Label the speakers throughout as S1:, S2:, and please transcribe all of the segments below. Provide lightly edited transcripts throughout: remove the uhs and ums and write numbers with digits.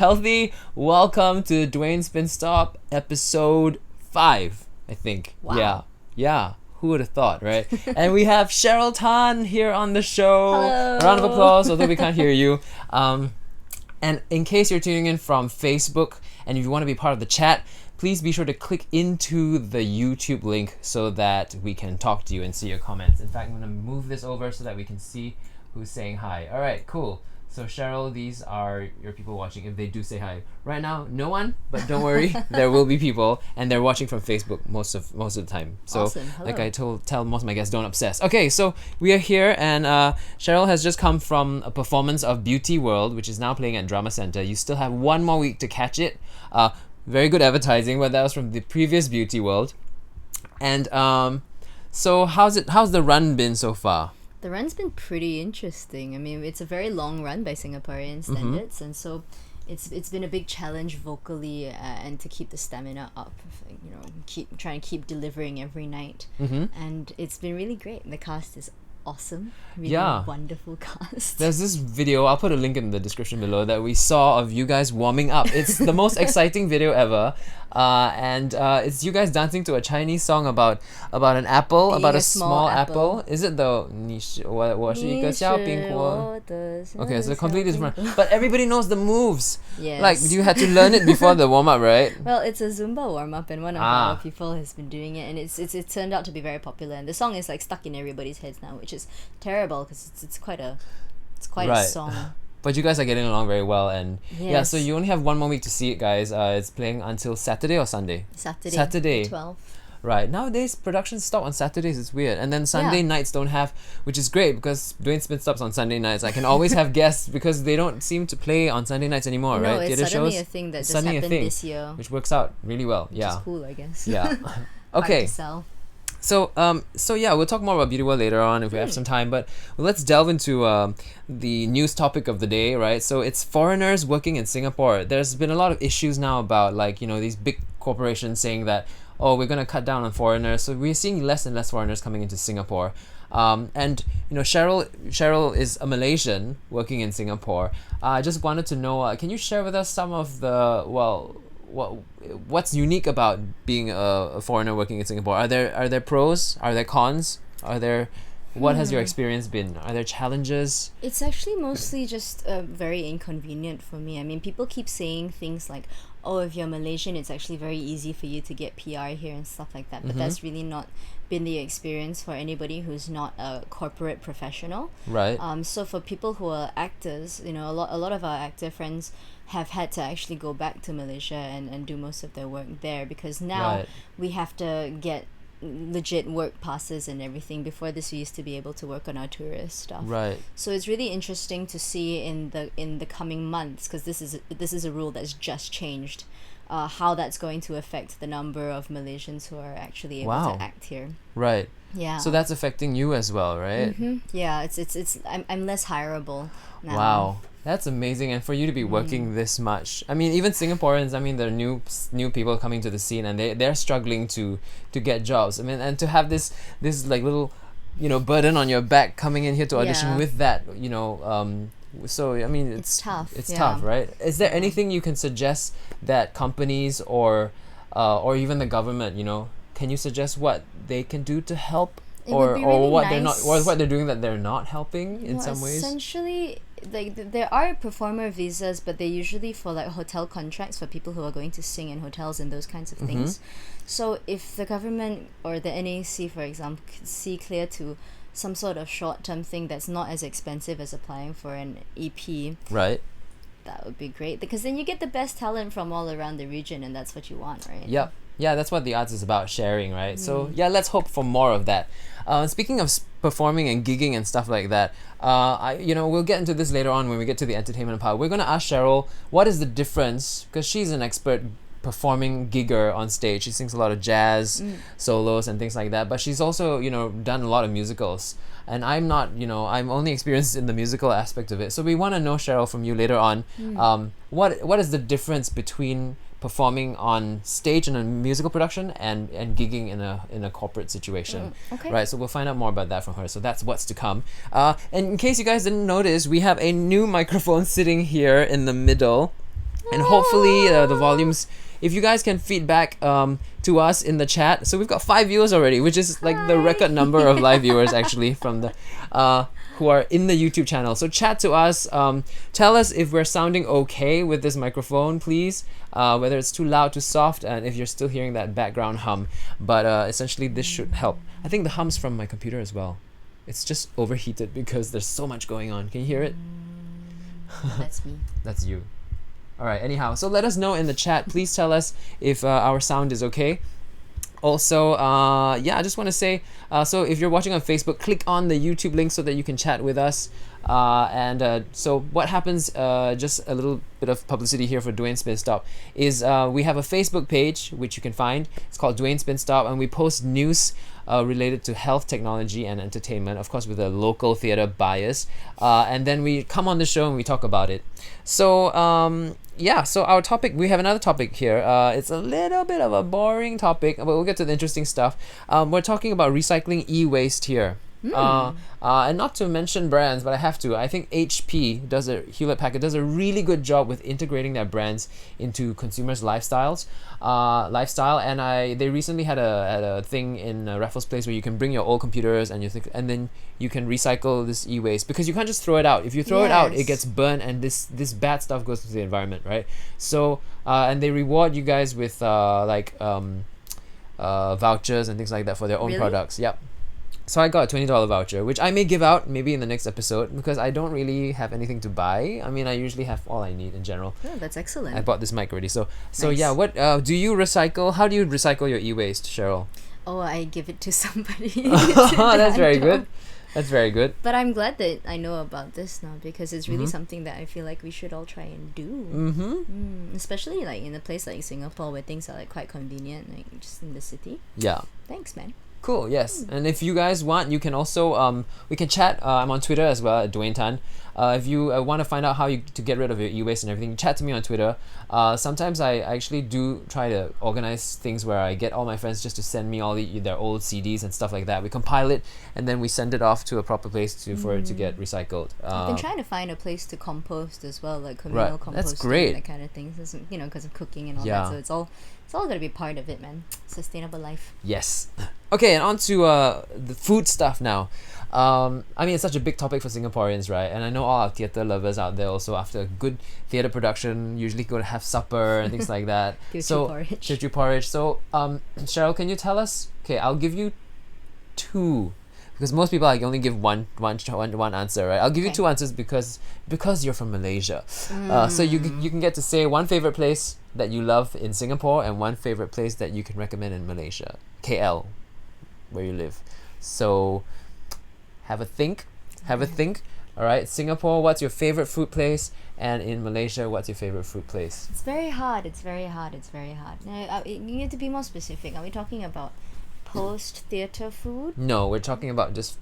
S1: Healthy. Welcome to Dwayne Spin Stop episode 5, I think.
S2: Wow.
S1: Yeah. Who would have thought, right? And we have Cheryl Tan here on the show.
S2: Hello.
S1: A round of applause, although we can't hear you. And in case you're tuning in from Facebook and if you want to be part of the chat, please be sure to click into the YouTube link so that we can talk to you and see your comments. In fact, I'm going to move this over so that we can see who's saying hi. All right, cool. So Cheryl, these are your people watching if they do say hi. Right now, no one, but don't worry, there will be people, and they're watching from Facebook most of the time. So,
S2: Awesome. Hello.
S1: like I tell most of my guests, don't obsess. Okay, so we are here, and Cheryl has just come from a performance of Beauty World, which is now playing at Drama Center. You still have one more week to catch it. Very good advertising, but that was from the previous Beauty World. And so how's the run been so far?
S2: The run's been pretty interesting. I mean, it's a very long run by Singaporean standards, and so it's been a big challenge vocally and to keep the stamina up. You know, keep delivering every night, and it's been really great. The cast is awesome. Really wonderful cast.
S1: There's this video, I'll put a link in the description below, that we saw of you guys warming up. It's the most exciting video ever. And it's you guys dancing to a Chinese song about an apple,
S2: Being
S1: about
S2: a
S1: a small
S2: small
S1: apple. Is it the 我是一个小苹果? Okay, so completely different. But everybody knows the moves.
S2: Yes.
S1: Like, you had to learn it before the warm up, right?
S2: Well, it's a Zumba warm up, and one of our people has been doing it, and it's turned out to be very popular. And the song is like stuck in everybody's heads now, which is terrible because it's quite a song.
S1: But you guys are getting along very well, and yeah, so
S2: Yes.
S1: you only have one more week to see it, guys. It's playing until Saturday or Sunday?
S2: Saturday. 12.
S1: Right. Nowadays, productions stop on Saturdays. It's weird. And then Sunday nights don't have, which is great because Dwayne Spin stops on Sunday nights. I can always have guests because they don't seem to play on Sunday nights anymore,
S2: No,
S1: right?
S2: it's
S1: Theatre
S2: suddenly
S1: shows,
S2: a thing that
S1: it's
S2: just
S1: suddenly a
S2: happened
S1: thing,
S2: this year.
S1: which works out really well.
S2: Which
S1: Yeah.
S2: is cool, I guess.
S1: Yeah.
S2: Hard
S1: Okay.
S2: to sell.
S1: So yeah, we'll talk more about Beauty World later on if we have some time. But let's delve into the news topic of the day, right? So it's foreigners working in Singapore. There's been a lot of issues now about these big corporations saying that, oh, we're gonna cut down on foreigners. So we're seeing less and less foreigners coming into Singapore. And Cheryl is a Malaysian working in Singapore. I just wanted to know, can you share with us some of the what's unique about being a foreigner working in Singapore? Are there pros? Are there cons? What has your experience been? Are there challenges?
S2: It's actually mostly just very inconvenient for me. I mean, people keep saying things like, oh, if you're Malaysian, it's actually very easy for you to get PR here and stuff like that. But that's really not been the experience for anybody who's not a corporate professional.
S1: Right.
S2: So for people who are actors, a lot of our actor friends have had to actually go back to Malaysia and do most of their work there because now we have to get legit work passes and everything. Before this, we used to be able to work on our tourist stuff.
S1: Right.
S2: So it's really interesting to see in the coming months, because this is a rule that's just changed, how that's going to affect the number of Malaysians who are actually able to act here.
S1: Right.
S2: Yeah.
S1: So that's affecting you as well, right?
S2: Yeah. I'm less hireable now.
S1: Wow. That's amazing, and for you to be working this much. I mean, even Singaporeans, they're new people coming to the scene, and they're struggling to get jobs. I mean, and to have this little, burden on your back coming in here to audition with that, so I mean, it's
S2: tough.
S1: It's tough, right? Is there anything you can suggest that companies or even the government, can you suggest what they can do to help? Or what they're not, or what they're doing that they're not helping in some ways?
S2: Essentially, there are performer visas, but they're usually for hotel contracts for people who are going to sing in hotels and those kinds of things. So if the government or the NAC, for example, could see clear to some sort of short-term thing that's not as expensive as applying for an EP,
S1: right?
S2: That would be great, because then you get the best talent from all around the region, and that's what you want, right?
S1: Yep. Yeah, that's what the arts is about, sharing, right? So yeah, let's hope for more of that. Speaking of performing and gigging and stuff like that, we'll get into this later on when we get to the entertainment part. We're going to ask Cheryl what is the difference, because she's an expert performing gigger on stage. She sings a lot of jazz solos and things like that, but she's also done a lot of musicals, and I'm not, I'm only experienced in the musical aspect of it. So we want to know, Cheryl, from you later on, what is the difference between performing on stage in a musical production and gigging in a corporate situation.
S2: Okay.
S1: Right, so we'll find out more about that from her. So that's what's to come. And in case you guys didn't notice, we have a new microphone sitting here in the middle. And hopefully the volumes, if you guys can feedback to us in the chat. So we've got 5 viewers already, which is like the record number of live viewers actually from the who are in the YouTube channel. So chat to us. Tell us if we're sounding okay with this microphone, please. Whether it's too loud, too soft, and if you're still hearing that background hum. But essentially this should help. I think the hum's from my computer as well. It's just overheated because there's so much going on. Can you hear it?
S2: That's me.
S1: That's you. Alright, anyhow, so let us know in the chat. Please tell us if our sound is okay. Also, yeah, I just want to say, so if you're watching on Facebook, click on the YouTube link so that you can chat with us. So what happens, just a little bit of publicity here for Dwayne Spin Stop, is we have a Facebook page, which you can find. It's called Dwayne Spin Stop, and we post news related to health, technology, and entertainment, of course with a local theatre bias. And then we come on the show and we talk about it. So, yeah, so our topic, we have another topic here. It's a little bit of a boring topic, but we'll get to the interesting stuff. We're talking about recycling e-waste here. And not to mention brands, but I have to. I think HP does Hewlett Packard does a really good job with integrating their brands into consumers' lifestyle. And they recently had a thing in Raffles Place where you can bring your old computers and then you can recycle this e-waste, because you can't just throw it out. If you throw it out, it gets burned, and this bad stuff goes to the environment, right? So and they reward you guys with vouchers and things like that for their own products. Yep. So I got a $20 voucher, which I may give out maybe in the next episode, because I don't really have anything to buy. I mean, I usually have all I need in general.
S2: Oh, that's excellent.
S1: I bought this mic already. So
S2: Nice.
S1: yeah, what do you recycle? How do you recycle your e-waste, Cheryl?
S2: Oh, I give it to somebody.
S1: That's very good. That's very good.
S2: But I'm glad that I know about this now, because it's really something that I feel like we should all try and do. Especially like in a place like Singapore where things are like quite convenient, like just in the city.
S1: Yeah.
S2: Thanks, man.
S1: Cool, yes. And if you guys want, you can also, we can chat. I'm on Twitter as well, at Dwayne Tan. If you want to find out how to get rid of your e-waste and everything, chat to me on Twitter. Sometimes I actually do try to organize things where I get all my friends just to send me all their old CDs and stuff like that. We compile it, and then we send it off to a proper place for it to get recycled.
S2: I've been trying to find a place to compost as well, like communal composting.
S1: That's great.
S2: That kind of thing. So, because of cooking and all
S1: Yeah.
S2: that. So it's all gonna be part of it, man. Sustainable life.
S1: Yes. Okay, and on to the food stuff now. I mean, it's such a big topic for Singaporeans, right? And I know all our theatre lovers out there also, after a good theatre production, usually go to have supper and things like that. Teochew porridge. So, Cheryl, can you tell us? Okay, I'll give you 2, because most people like only give one answer, right? I'll give you 2 answers because you're from Malaysia. So you can get to say one favorite place that you love in Singapore and one favorite place that you can recommend in Malaysia, KL, where you live. So have a think. All right, Singapore, what's your favorite food place? And in Malaysia, what's your favorite food place?
S2: It's very hard. Now, you need to be more specific. Are we talking about post-theatre food?
S1: No, we're talking about just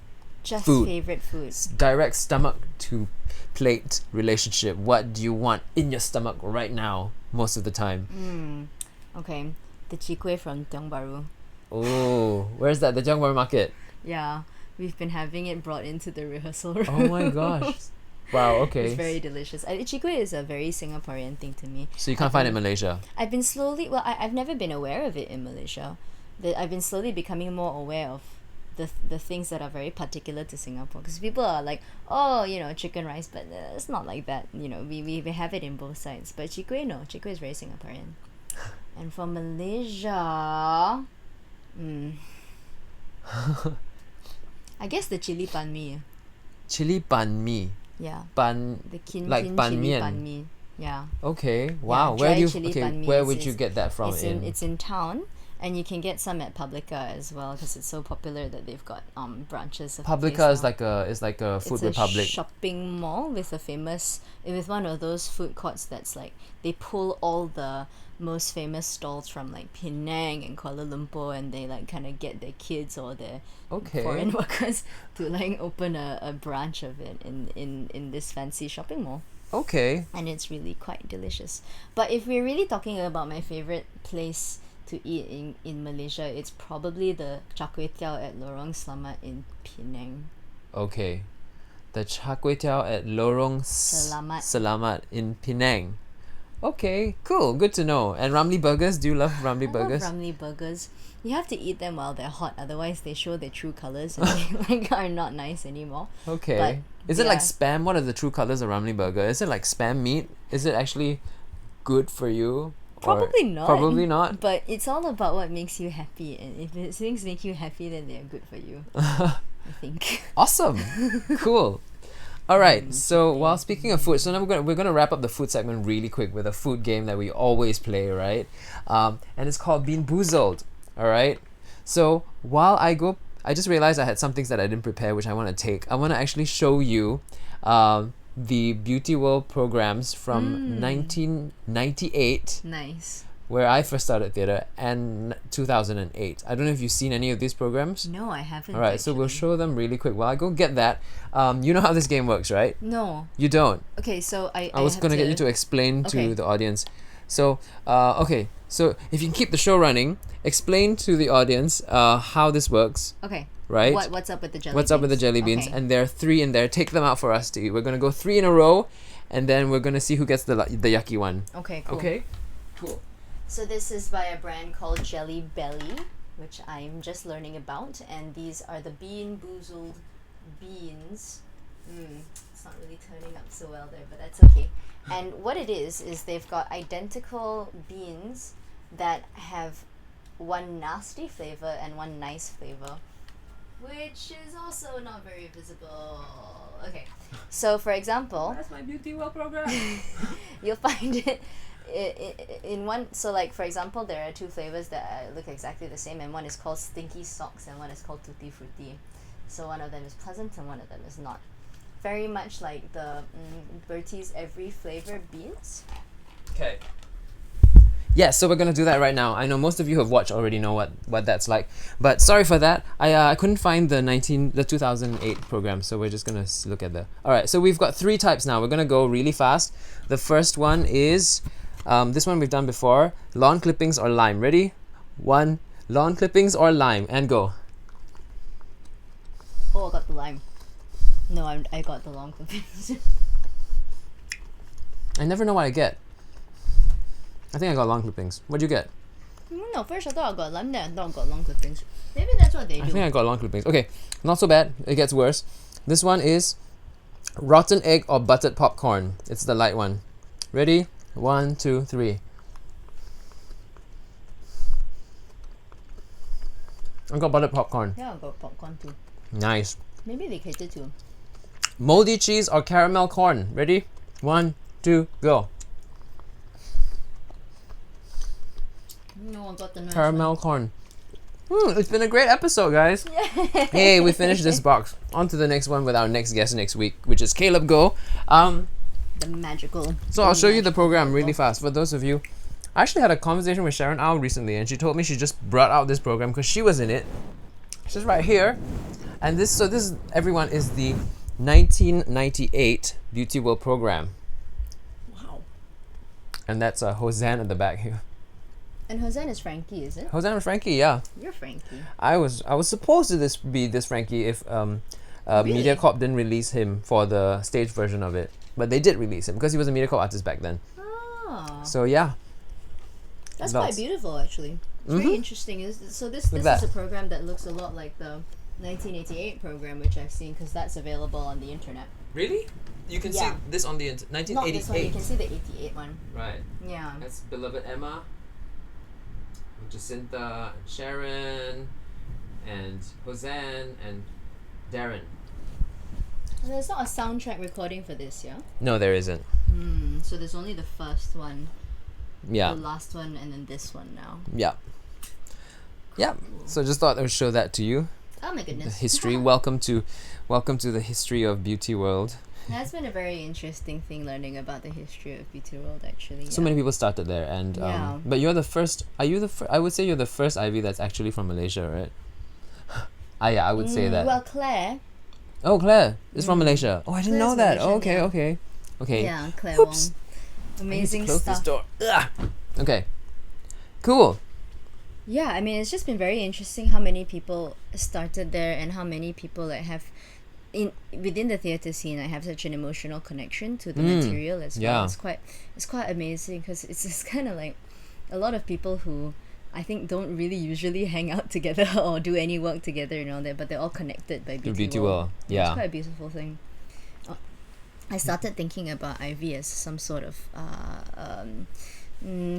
S1: food.
S2: Favorite food.
S1: Direct stomach to plate relationship. What do you want in your stomach right now, most of the time?
S2: Okay, the chi kueh from Tiong Bahru.
S1: Oh, where's that? The Tiong Bahru Market?
S2: Yeah, we've been having it brought into the rehearsal room.
S1: Oh my gosh. Wow, okay.
S2: It's very delicious. Chi kueh is a very Singaporean thing to me.
S1: So you can't find it in Malaysia?
S2: I've been slowly... Well, I've never been aware of it in Malaysia. I've been slowly becoming more aware of the things that are very particular to Singapore, because people are like, oh, chicken rice, but it's not like that. We have it in both sides. But chi kueh, no. Chi kueh is very Singaporean. And for Malaysia... I guess the chili ban mi.
S1: Chili ban mi.
S2: Yeah.
S1: The
S2: like
S1: ban
S2: chili
S1: mian.
S2: ban mi. Yeah.
S1: Okay. Wow.
S2: Yeah,
S1: Where would you get that from?
S2: It's in town, and you can get some at Publica as well, because it's so popular that they've got branches of
S1: Publica is like a Food Republic.
S2: It's a shopping mall with one of those food courts that's like they pull all the most famous stalls from like Penang and Kuala Lumpur, and they like kind of get their kids or their foreign workers to like open a branch of it in this fancy shopping mall.
S1: Okay.
S2: And it's really quite delicious. But if we're really talking about my favorite place to eat in Malaysia, it's probably the char kway teow at Lorong Selamat in Penang.
S1: Okay. The char kway teow at Lorong Selamat in Penang. Okay, cool. Good to know. And Ramly burgers? Do you love Ramly
S2: I
S1: burgers?
S2: love Ramly burgers. You have to eat them while they're hot, otherwise they show their true colors and they like are not nice anymore.
S1: Okay.
S2: But
S1: Is it like
S2: yeah.
S1: spam? What are the true colors of Ramly burger? Is it like spam meat? Is it actually good for you? Or-
S2: Probably not.
S1: Probably not.
S2: But it's all about what makes you happy, and if things make you happy, then they're good for you. I think.
S1: Awesome. Cool. All right. So while speaking of food, so now we're gonna wrap up the food segment really quick with a food game that we always play, right? And it's called Being Boozled. All right. So while I just realized I had some things that I didn't prepare, which I want to take. I want to actually show you the Beauty World programs from 1998,
S2: Nice.
S1: where I first started theatre, and 2008. I don't know if you've seen any of these programs.
S2: No, I haven't.
S1: All right, so we'll
S2: actually.
S1: show them really quick. While I go get that, you know how this game works, right?
S2: No.
S1: You don't.
S2: Okay, so I
S1: I was
S2: have
S1: gonna get you to explain
S2: Okay.
S1: to the audience. So, okay. So if you can keep the show running, explain to the audience how this works,
S2: Okay.
S1: right?
S2: What's up with the jelly
S1: What's up with the
S2: beans?
S1: jelly beans?
S2: Okay.
S1: And there are 3 in there. Take them out for us to eat. We're gonna go 3 in a row, and then we're gonna see who gets the yucky one.
S2: Okay, cool.
S1: Okay. Cool.
S2: So this is by a brand called Jelly Belly, which I'm just learning about, and these are the Bean Boozled beans. It's not really turning up so well there, but that's okay. And what it is they've got identical beans that have one nasty flavor and one nice flavor, which is also not very visible. Okay, so for example,
S1: That's my Beauty World program.
S2: you'll find it in one. So like for example, there are 2 flavors that look exactly the same, and one is called Stinky Socks and one is called Tutti Frutti. So one of them is pleasant and one of them is not. Very much like the Bertie's Every Flavor beans.
S1: Okay. Yeah, so we're gonna do that right now. I know most of you have watched already know what that's like, but sorry for that. I couldn't find the 2008 program, so we're just gonna look at the. All right, so we've got 3 types now. We're gonna go really fast. The first one is this one we've done before: lawn clippings or lime. Ready? 1, lawn clippings or lime, and go.
S2: Oh, I got the lime. No, I got the long clippings.
S1: I never know what I get. I think I got lawn clippings. What'd you get?
S2: No, first I thought I got lime, then I thought I got long clippings. Maybe that's what they
S1: I
S2: do.
S1: think I got lawn clippings. Okay, not so bad. It gets worse. This one is rotten egg or buttered popcorn. It's the light one. Ready? 1, 2, 3. I got buttered popcorn.
S2: Yeah, I got popcorn too.
S1: Nice.
S2: Maybe they cater to.
S1: Moldy cheese or caramel corn. Ready? 1, 2, go.
S2: No, I got the nice
S1: Caramel corn. It's been a great episode, guys. Hey, we finished this box. On to the next one with our next guest next week, which is Caleb Go.
S2: The magical.
S1: So I'll show you the program really fast. For those of you, I actually had a conversation with Sharon Au recently, and she told me she just brought out this program because she was in it. She's right here, and this everyone is the 1998 Beauty World program,
S2: Wow.
S1: and that's Hosanna at the back here.
S2: And Hosanna is Frankie, is it?
S1: Hosanna Frankie, yeah.
S2: You're Frankie.
S1: I was supposed to be this Frankie if
S2: Really?
S1: MediaCorp didn't release him for the stage version of it, but they did release him because he was a MediaCorp artist back then.
S2: Ah.
S1: So yeah.
S2: That's
S1: Lots.
S2: quite beautiful, actually. It's very interesting. This
S1: Look
S2: is
S1: at that.
S2: a program that looks a lot like the 1988 program, which I've seen because that's available on the internet.
S1: Really? You can
S2: Yeah.
S1: see this on the
S2: Not this one. You
S1: 1988.
S2: can see the 88 one.
S1: Right.
S2: Yeah.
S1: That's beloved Emma, Jacinta, and Sharon, and Hosanna, and Darren.
S2: And there's not a soundtrack recording for this, yeah.
S1: No, there isn't.
S2: So there's only the first one,
S1: Yeah.
S2: the last one, and then this one now.
S1: Yeah. Yeah. So just thought I would show that to you.
S2: Oh my
S1: The
S2: goodness.
S1: history. welcome to the history of Beauty World.
S2: That's been a very interesting thing learning about the history of Beauty World, actually.
S1: So many people started there, and
S2: Yeah.
S1: but you're the first. Are you the? I would say you're the first Ivy that's actually from Malaysia, right? Yeah, I would say that.
S2: Well, Claire.
S1: Oh, Claire is from Malaysia. Oh, I didn't know
S2: Claire's
S1: that.
S2: Malaysian,
S1: Oh, okay,
S2: yeah.
S1: okay.
S2: Yeah, Claire
S1: Oops.
S2: Wong. Amazing
S1: Close
S2: stuff.
S1: this door. Ugh. Okay. Cool.
S2: Yeah, I mean, it's just been very interesting how many people started there and how many people like have within the theatre scene, I have such an emotional connection to the material as well.
S1: Yeah.
S2: It's quite amazing because it's just kind of like a lot of people who I think don't really usually hang out together or do any work together and all that, but they're all connected by
S1: The
S2: beauty,
S1: beauty
S2: world.
S1: world. Yeah.
S2: It's quite a beautiful thing. I started thinking about Ivy as some sort of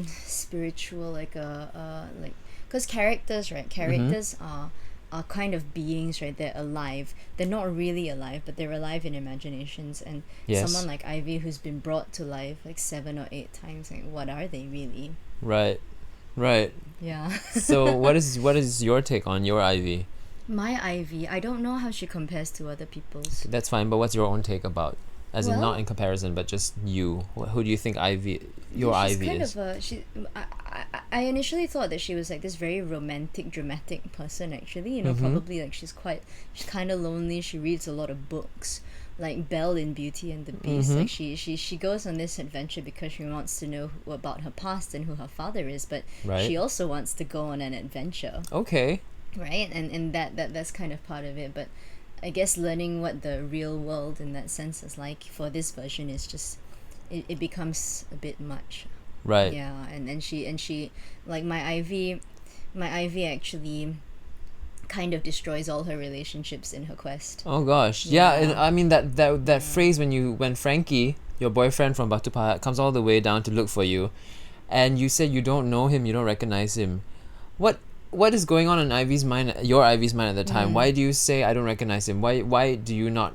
S2: spiritual, like like, because characters, right? Characters are kind of beings, right? They're alive. They're not really alive, but they're alive in imaginations. And
S1: Yes.
S2: someone like Ivy, who's been brought to life like 7 or 8 times, like, what are they really?
S1: Right. Right.
S2: Yeah.
S1: So what is your take on your Ivy?
S2: My Ivy, I don't know how she compares to other people's.
S1: That's fine, but what's your own take about? As in,
S2: Well-
S1: not in comparison, but just you. Who do you think your
S2: She's
S1: Ivy
S2: kind
S1: is?
S2: of I initially thought that she was like this very romantic, dramatic person. Actually, you know, probably like she's kind of lonely. She reads a lot of books, like Belle in Beauty and the Beast. Like she goes on this adventure because she wants to know about her past and who her father is, but
S1: Right.
S2: she also wants to go on an adventure,
S1: Okay.
S2: right? And that's kind of part of it. But I guess learning what the real world in that sense is like for this version is just it becomes a bit much.
S1: Right.
S2: Yeah, and she like my Ivy actually kind of destroys all her relationships in her quest.
S1: Oh gosh. Yeah. And
S2: Yeah.
S1: I mean that phrase when Frankie, your boyfriend from Batu Pahat, comes all the way down to look for you, and you said you don't know him, you don't recognize him. What is going on in Ivy's mind, your Ivy's mind at the time? Why do you say I don't recognize him? Why do you not?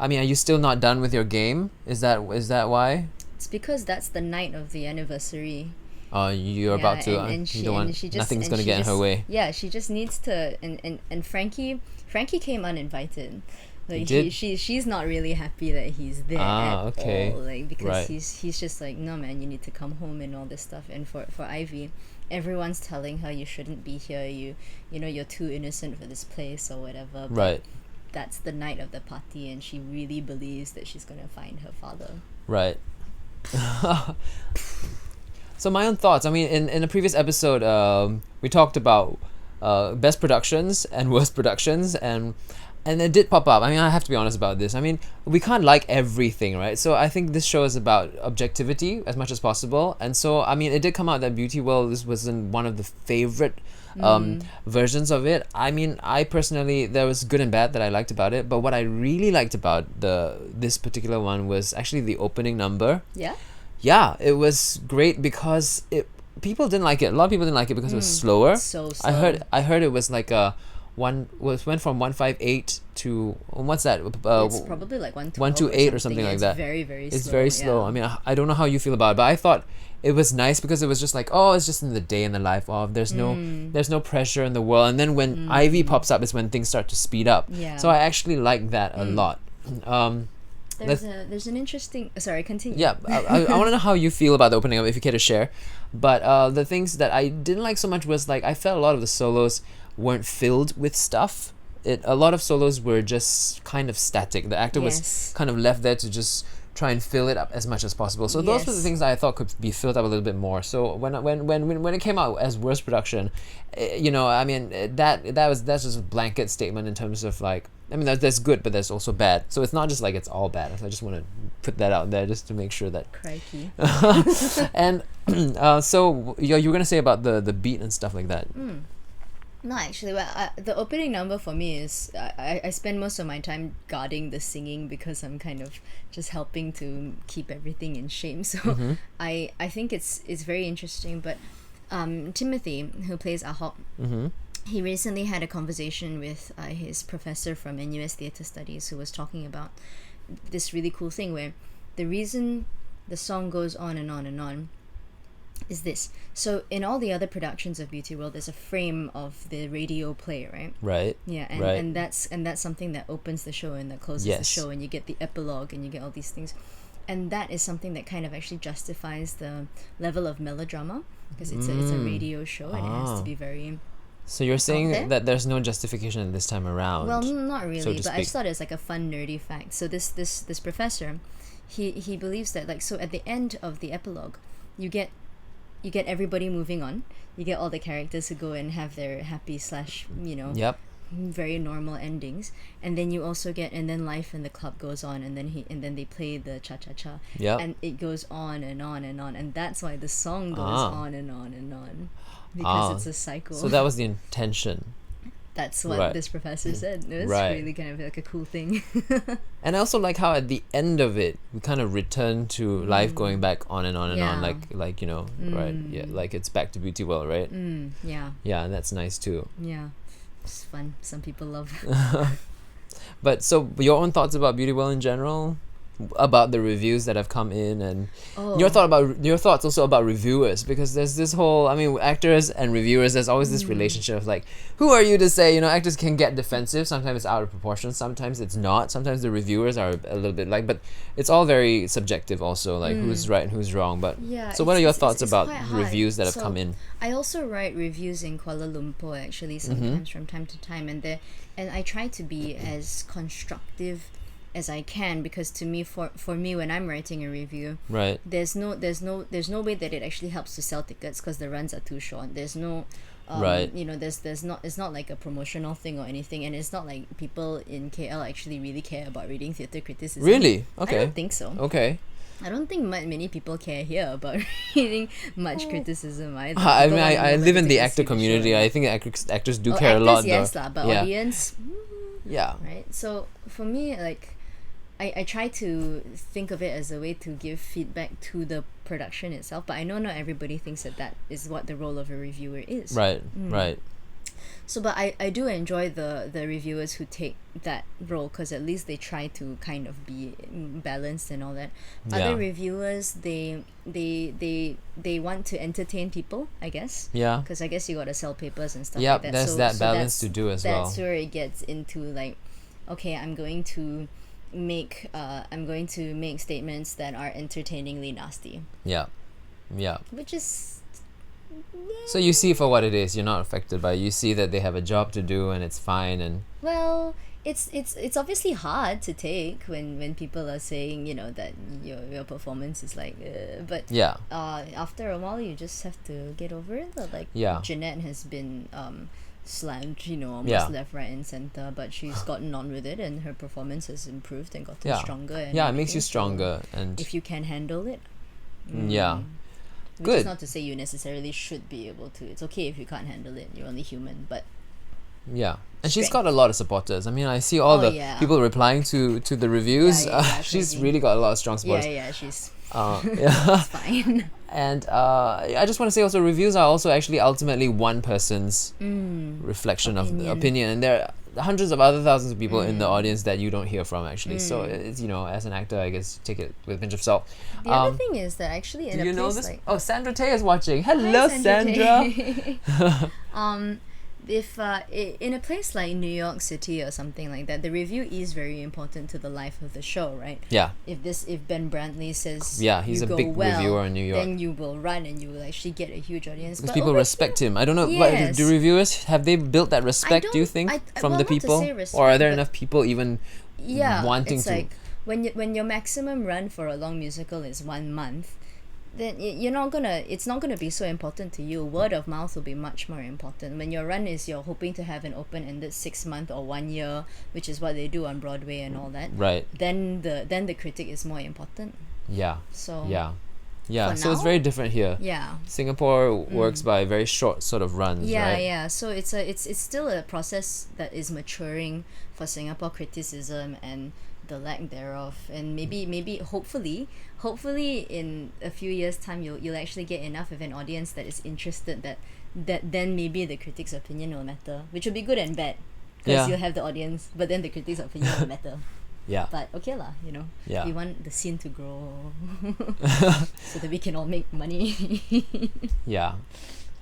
S1: I mean, are you still not done with your game? Is that why?
S2: It's because that's the night of the anniversary.
S1: You're about to.
S2: And
S1: you don't want. Nothing's gonna get in her way.
S2: Yeah, she just needs to. And Frankie came uninvited. Like
S1: did?
S2: she's not really happy that he's there at
S1: okay.
S2: all. Like because
S1: Right.
S2: he's just like, no man, you need to come home and all this stuff. And for Ivy, everyone's telling her you shouldn't be here. You know you're too innocent for this place or whatever. But
S1: Right.
S2: that's the night of the party, and she really believes that she's gonna find her father.
S1: Right. So my own thoughts. I mean, in a previous episode, we talked about best productions and worst productions, and it did pop up. I mean, I have to be honest about this. I mean, we can't like everything, right? So I think this show is about objectivity as much as possible. And so, I mean, it did come out that Beauty World wasn't one of the favorite versions of it. I mean, I personally, there was good and bad that I liked about it. But what I really liked about this particular one was actually the opening number.
S2: Yeah.
S1: Yeah, it was great because people didn't like it. A lot of people didn't like it because it was slower.
S2: So
S1: I heard it was like went from 158 to what's that?
S2: It's probably like
S1: 128 or something like
S2: It's
S1: that.
S2: very, very slow.
S1: It's very slow.
S2: Yeah.
S1: I mean, I don't know how you feel about it, but I thought it was nice because it was just like, oh, it's just in the day in the life of. There's no pressure in the world. And then when Ivy pops up is when things start to speed up.
S2: Yeah.
S1: So I actually like that a lot.
S2: There's an interesting. Sorry, continue.
S1: Yeah, I want to know how you feel about the opening of it, if you care to share. But the things that I didn't like so much was like I felt a lot of the solos weren't filled with stuff. A lot of solos were just kind of static. The actor was
S2: Yes.
S1: kind of left there to just try and fill it up as much as possible. So those were the
S2: Yes.
S1: things that I thought could be filled up a little bit more. So when it came out as worst production, I mean that's just a blanket statement in terms of like. I mean, that's good, but that's also bad. So it's not just like it's all bad. I just want to put that out there just to make sure that.
S2: Crikey.
S1: And so you were gonna say about the beat and stuff like that.
S2: No, actually, well, the opening number for me is I spend most of my time guarding the singing because I'm kind of just helping to keep everything in shape. So I think it's very interesting. But Timothy, who plays Ahok, he recently had a conversation with his professor from NUS Theatre Studies who was talking about this really cool thing where the reason the song goes on and on and on is this. So in all the other productions of Beauty World, there's a frame of the radio play, right?
S1: Right.
S2: Yeah,
S1: Right.
S2: and that's something that opens the show and that closes the
S1: Yes.
S2: show, and you get the epilogue and you get all these things. And that is something that kind of actually justifies the level of melodrama because it's a radio show and it has to be very.
S1: So you're saying
S2: there?
S1: that there's no justification this time around.
S2: Well, not really,
S1: so to
S2: but I
S1: speak.
S2: just thought it was like a fun nerdy fact. So this professor, he believes that like so at the end of the epilogue, you get everybody moving on. You get all the characters who go and have their happy /
S1: Yep.
S2: very normal endings, and then you also get, and then life in the club goes on, and then they play the cha cha cha,
S1: Yep.
S2: and it goes on and on and on, and that's why the song goes on and on and on, because it's a cycle.
S1: So that was the intention.
S2: That's what
S1: Right.
S2: this professor said. It was
S1: Right.
S2: really kind of like a cool thing.
S1: And I also like how at the end of it we kind of return to life going back on and on and on,
S2: Yeah.
S1: like you know, right? Yeah, like it's back to Beauty World, right?
S2: Yeah,
S1: Yeah, and that's nice too.
S2: yeah. It's fun. Some people love.
S1: But so your own thoughts about Beauty World in general, about the reviews that have come in, and your thoughts also about reviewers, because there's this whole, I mean, actors and reviewers, there's always this relationship of like, who are you to say? You know, actors can get defensive, sometimes it's out of proportion, sometimes it's not, sometimes the reviewers are a little bit like, but it's all very subjective also, like who's right and who's wrong. But
S2: Yeah.
S1: so what are your thoughts
S2: it's
S1: about
S2: quite hard.
S1: reviews that have
S2: So,
S1: come in?
S2: I also write reviews in Kuala Lumpur actually sometimes from time to time, and I try to be as constructive as I can, because to me, for me, when I'm writing a review,
S1: Right.
S2: there's no way that it actually helps to sell tickets because the runs are too short. There's no
S1: Right.
S2: you know, there's not, it's not like a promotional thing or anything, and it's not like people in KL actually really care about reading theatre criticism.
S1: Really?
S2: I
S1: Okay.
S2: don't think so.
S1: Okay.
S2: I don't think many people care here about reading much criticism either.
S1: I mean,
S2: People wanna
S1: I
S2: know
S1: live
S2: whether
S1: in
S2: they
S1: the
S2: can
S1: actor
S2: see the
S1: community.
S2: show.
S1: I think actors do care a
S2: actors,
S1: lot.
S2: yes
S1: though.
S2: lah, but
S1: Yeah.
S2: audience,
S1: Yeah.
S2: right? So for me, like, I try to think of it as a way to give feedback to the production itself, but I know not everybody thinks that is what the role of a reviewer is.
S1: Right. Right.
S2: So, but I do enjoy the reviewers who take that role, because at least they try to kind of be balanced and all that.
S1: Yeah.
S2: Other reviewers, they want to entertain people, I guess.
S1: Yeah.
S2: Because I guess you gotta sell papers and stuff
S1: Yep,
S2: like that.
S1: there's that balance to do as well.
S2: That's where it gets into like, okay, I'm going to make statements that are entertainingly nasty,
S1: Yeah. Yeah.
S2: which is
S1: So you see it for what it is. You're not affected by it. You see that they have a job to do and it's fine. And
S2: well, it's obviously hard to take when people are saying, you know, that your performance is like, but
S1: yeah.
S2: after a while you just have to get over it. Like
S1: Yeah.
S2: Jeanette has been slammed, you know, almost
S1: Yeah.
S2: left, right, and center, but she's gotten on with it, and her performance has improved and gotten
S1: Yeah.
S2: stronger. And
S1: Yeah, it makes you
S2: everything. So
S1: stronger. And
S2: if you can handle it.
S1: yeah.
S2: Which
S1: Good.
S2: is not to say you necessarily should be able to. It's okay if you can't handle it. You're only human, but
S1: Yeah. And she's
S2: Strength.
S1: got a lot of supporters. I mean, I see all
S2: Oh,
S1: the
S2: yeah.
S1: people replying to the reviews.
S2: Yeah,
S1: She's
S2: crazy.
S1: really got a lot of strong supporters.
S2: yeah, she's
S1: Yeah.
S2: fine.
S1: And I just want to say also, reviews are also actually ultimately one person's reflection of the opinion, and there are hundreds of other thousands of people in the audience that you don't hear from actually. So it's, you know, as an actor, I guess take it with a pinch of salt.
S2: The other thing is that actually in
S1: Do
S2: a
S1: you know
S2: place
S1: this?
S2: like
S1: Oh, Sandra Tay is watching. Hello,
S2: Hi,
S1: Sandra.
S2: Tay. If in a place like New York City or something like that, the review is very important to the life of the show, right?
S1: Yeah.
S2: If Ben Brantley says
S1: Yeah, he's
S2: you
S1: a
S2: go
S1: big
S2: well,
S1: reviewer in New York.
S2: then you will run and you will actually get a huge audience.
S1: Because
S2: But
S1: people
S2: over
S1: respect
S2: here-
S1: him. I don't know.
S2: Yes.
S1: But do reviewers, have they built that respect, do you
S2: don't-
S1: think, from
S2: well,
S1: the
S2: not to
S1: people?
S2: say
S1: Or are
S2: respect,
S1: there
S2: but-
S1: enough people even
S2: yeah,
S1: wanting
S2: it's
S1: to?
S2: like when your maximum run for a long musical is 1 month, then it's not gonna be so important to you. Word of mouth will be much more important. When your run is, you're hoping to have an open-ended 6 month or 1 year, which is what they do on Broadway and all that.
S1: Right.
S2: Then the critic is more important.
S1: Yeah.
S2: So
S1: Yeah. Yeah.
S2: For
S1: So it's
S2: now?
S1: very different here.
S2: yeah.
S1: Singapore works by very short sort of runs,
S2: Yeah,
S1: right?
S2: yeah. So it's still a process that is maturing for Singapore criticism and the lack thereof, and maybe hopefully in a few years' time you'll actually get enough of an audience that is interested that then maybe the critic's opinion will matter, which will be good and bad, because
S1: Yeah.
S2: you'll have the audience, but then the critic's opinion will matter.
S1: Yeah.
S2: But okay lah, you know,
S1: Yeah.
S2: we want the scene to grow so that we can all make money.
S1: Yeah.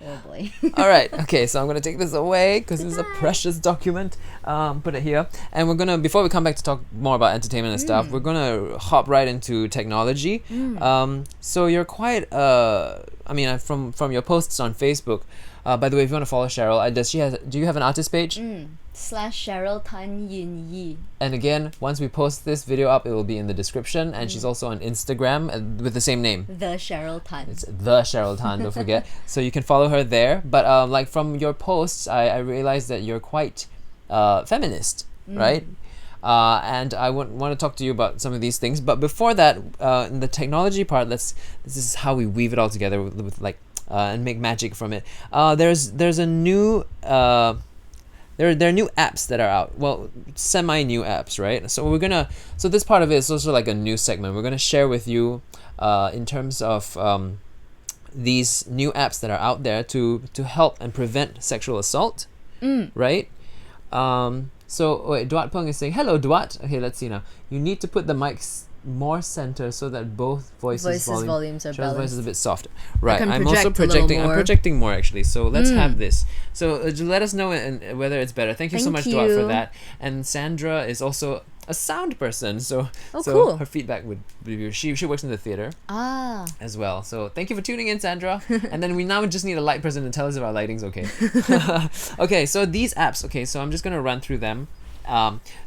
S2: Oh boy.
S1: All right. Okay. So I'm gonna take this away because this is a precious document. Put it here, and we're gonna, before we come back to talk more about entertainment and stuff, we're gonna hop right into technology. So you're quite I mean, from your posts on Facebook. By the way, if you want to follow Cheryl, do you have an artist page?
S2: /Cheryl Tan Yin Yi.
S1: And again, once we post this video up, it will be in the description. And she's also on Instagram with the same name.
S2: The Cheryl Tan.
S1: It's the Cheryl Tan, don't forget. So you can follow her there. But like from your posts, I realized that you're quite feminist, right? And I want to talk to you about some of these things. But before that, in the technology part, this is how we weave it all together with like and make magic from it. There's a new there are new apps that are out. Well, semi-new apps, right? So this part of it is also like a news segment. We're gonna share with you in terms of these new apps that are out there to help and prevent sexual assault, right? So wait, Duat Peng is saying, hello Duat. Okay, let's see now. You need to put the mics more center so that both voices
S2: volumes are
S1: Cheryl's
S2: balanced.
S1: voice is a bit softer. Right,
S2: can
S1: I'm also
S2: project a little
S1: projecting. I'm
S2: more.
S1: projecting more actually. So let's have this. So let us know whether it's better. Thank you so much,
S2: Thank
S1: Duat, for
S2: you.
S1: that. And Sandra is also a sound person, so
S2: cool.
S1: her feedback would be she works in the theater as well. So thank you for tuning in, Sandra. And then we now just need a light person to tell us if our lighting's okay. Okay, so these apps. Okay, so I'm just gonna run through them.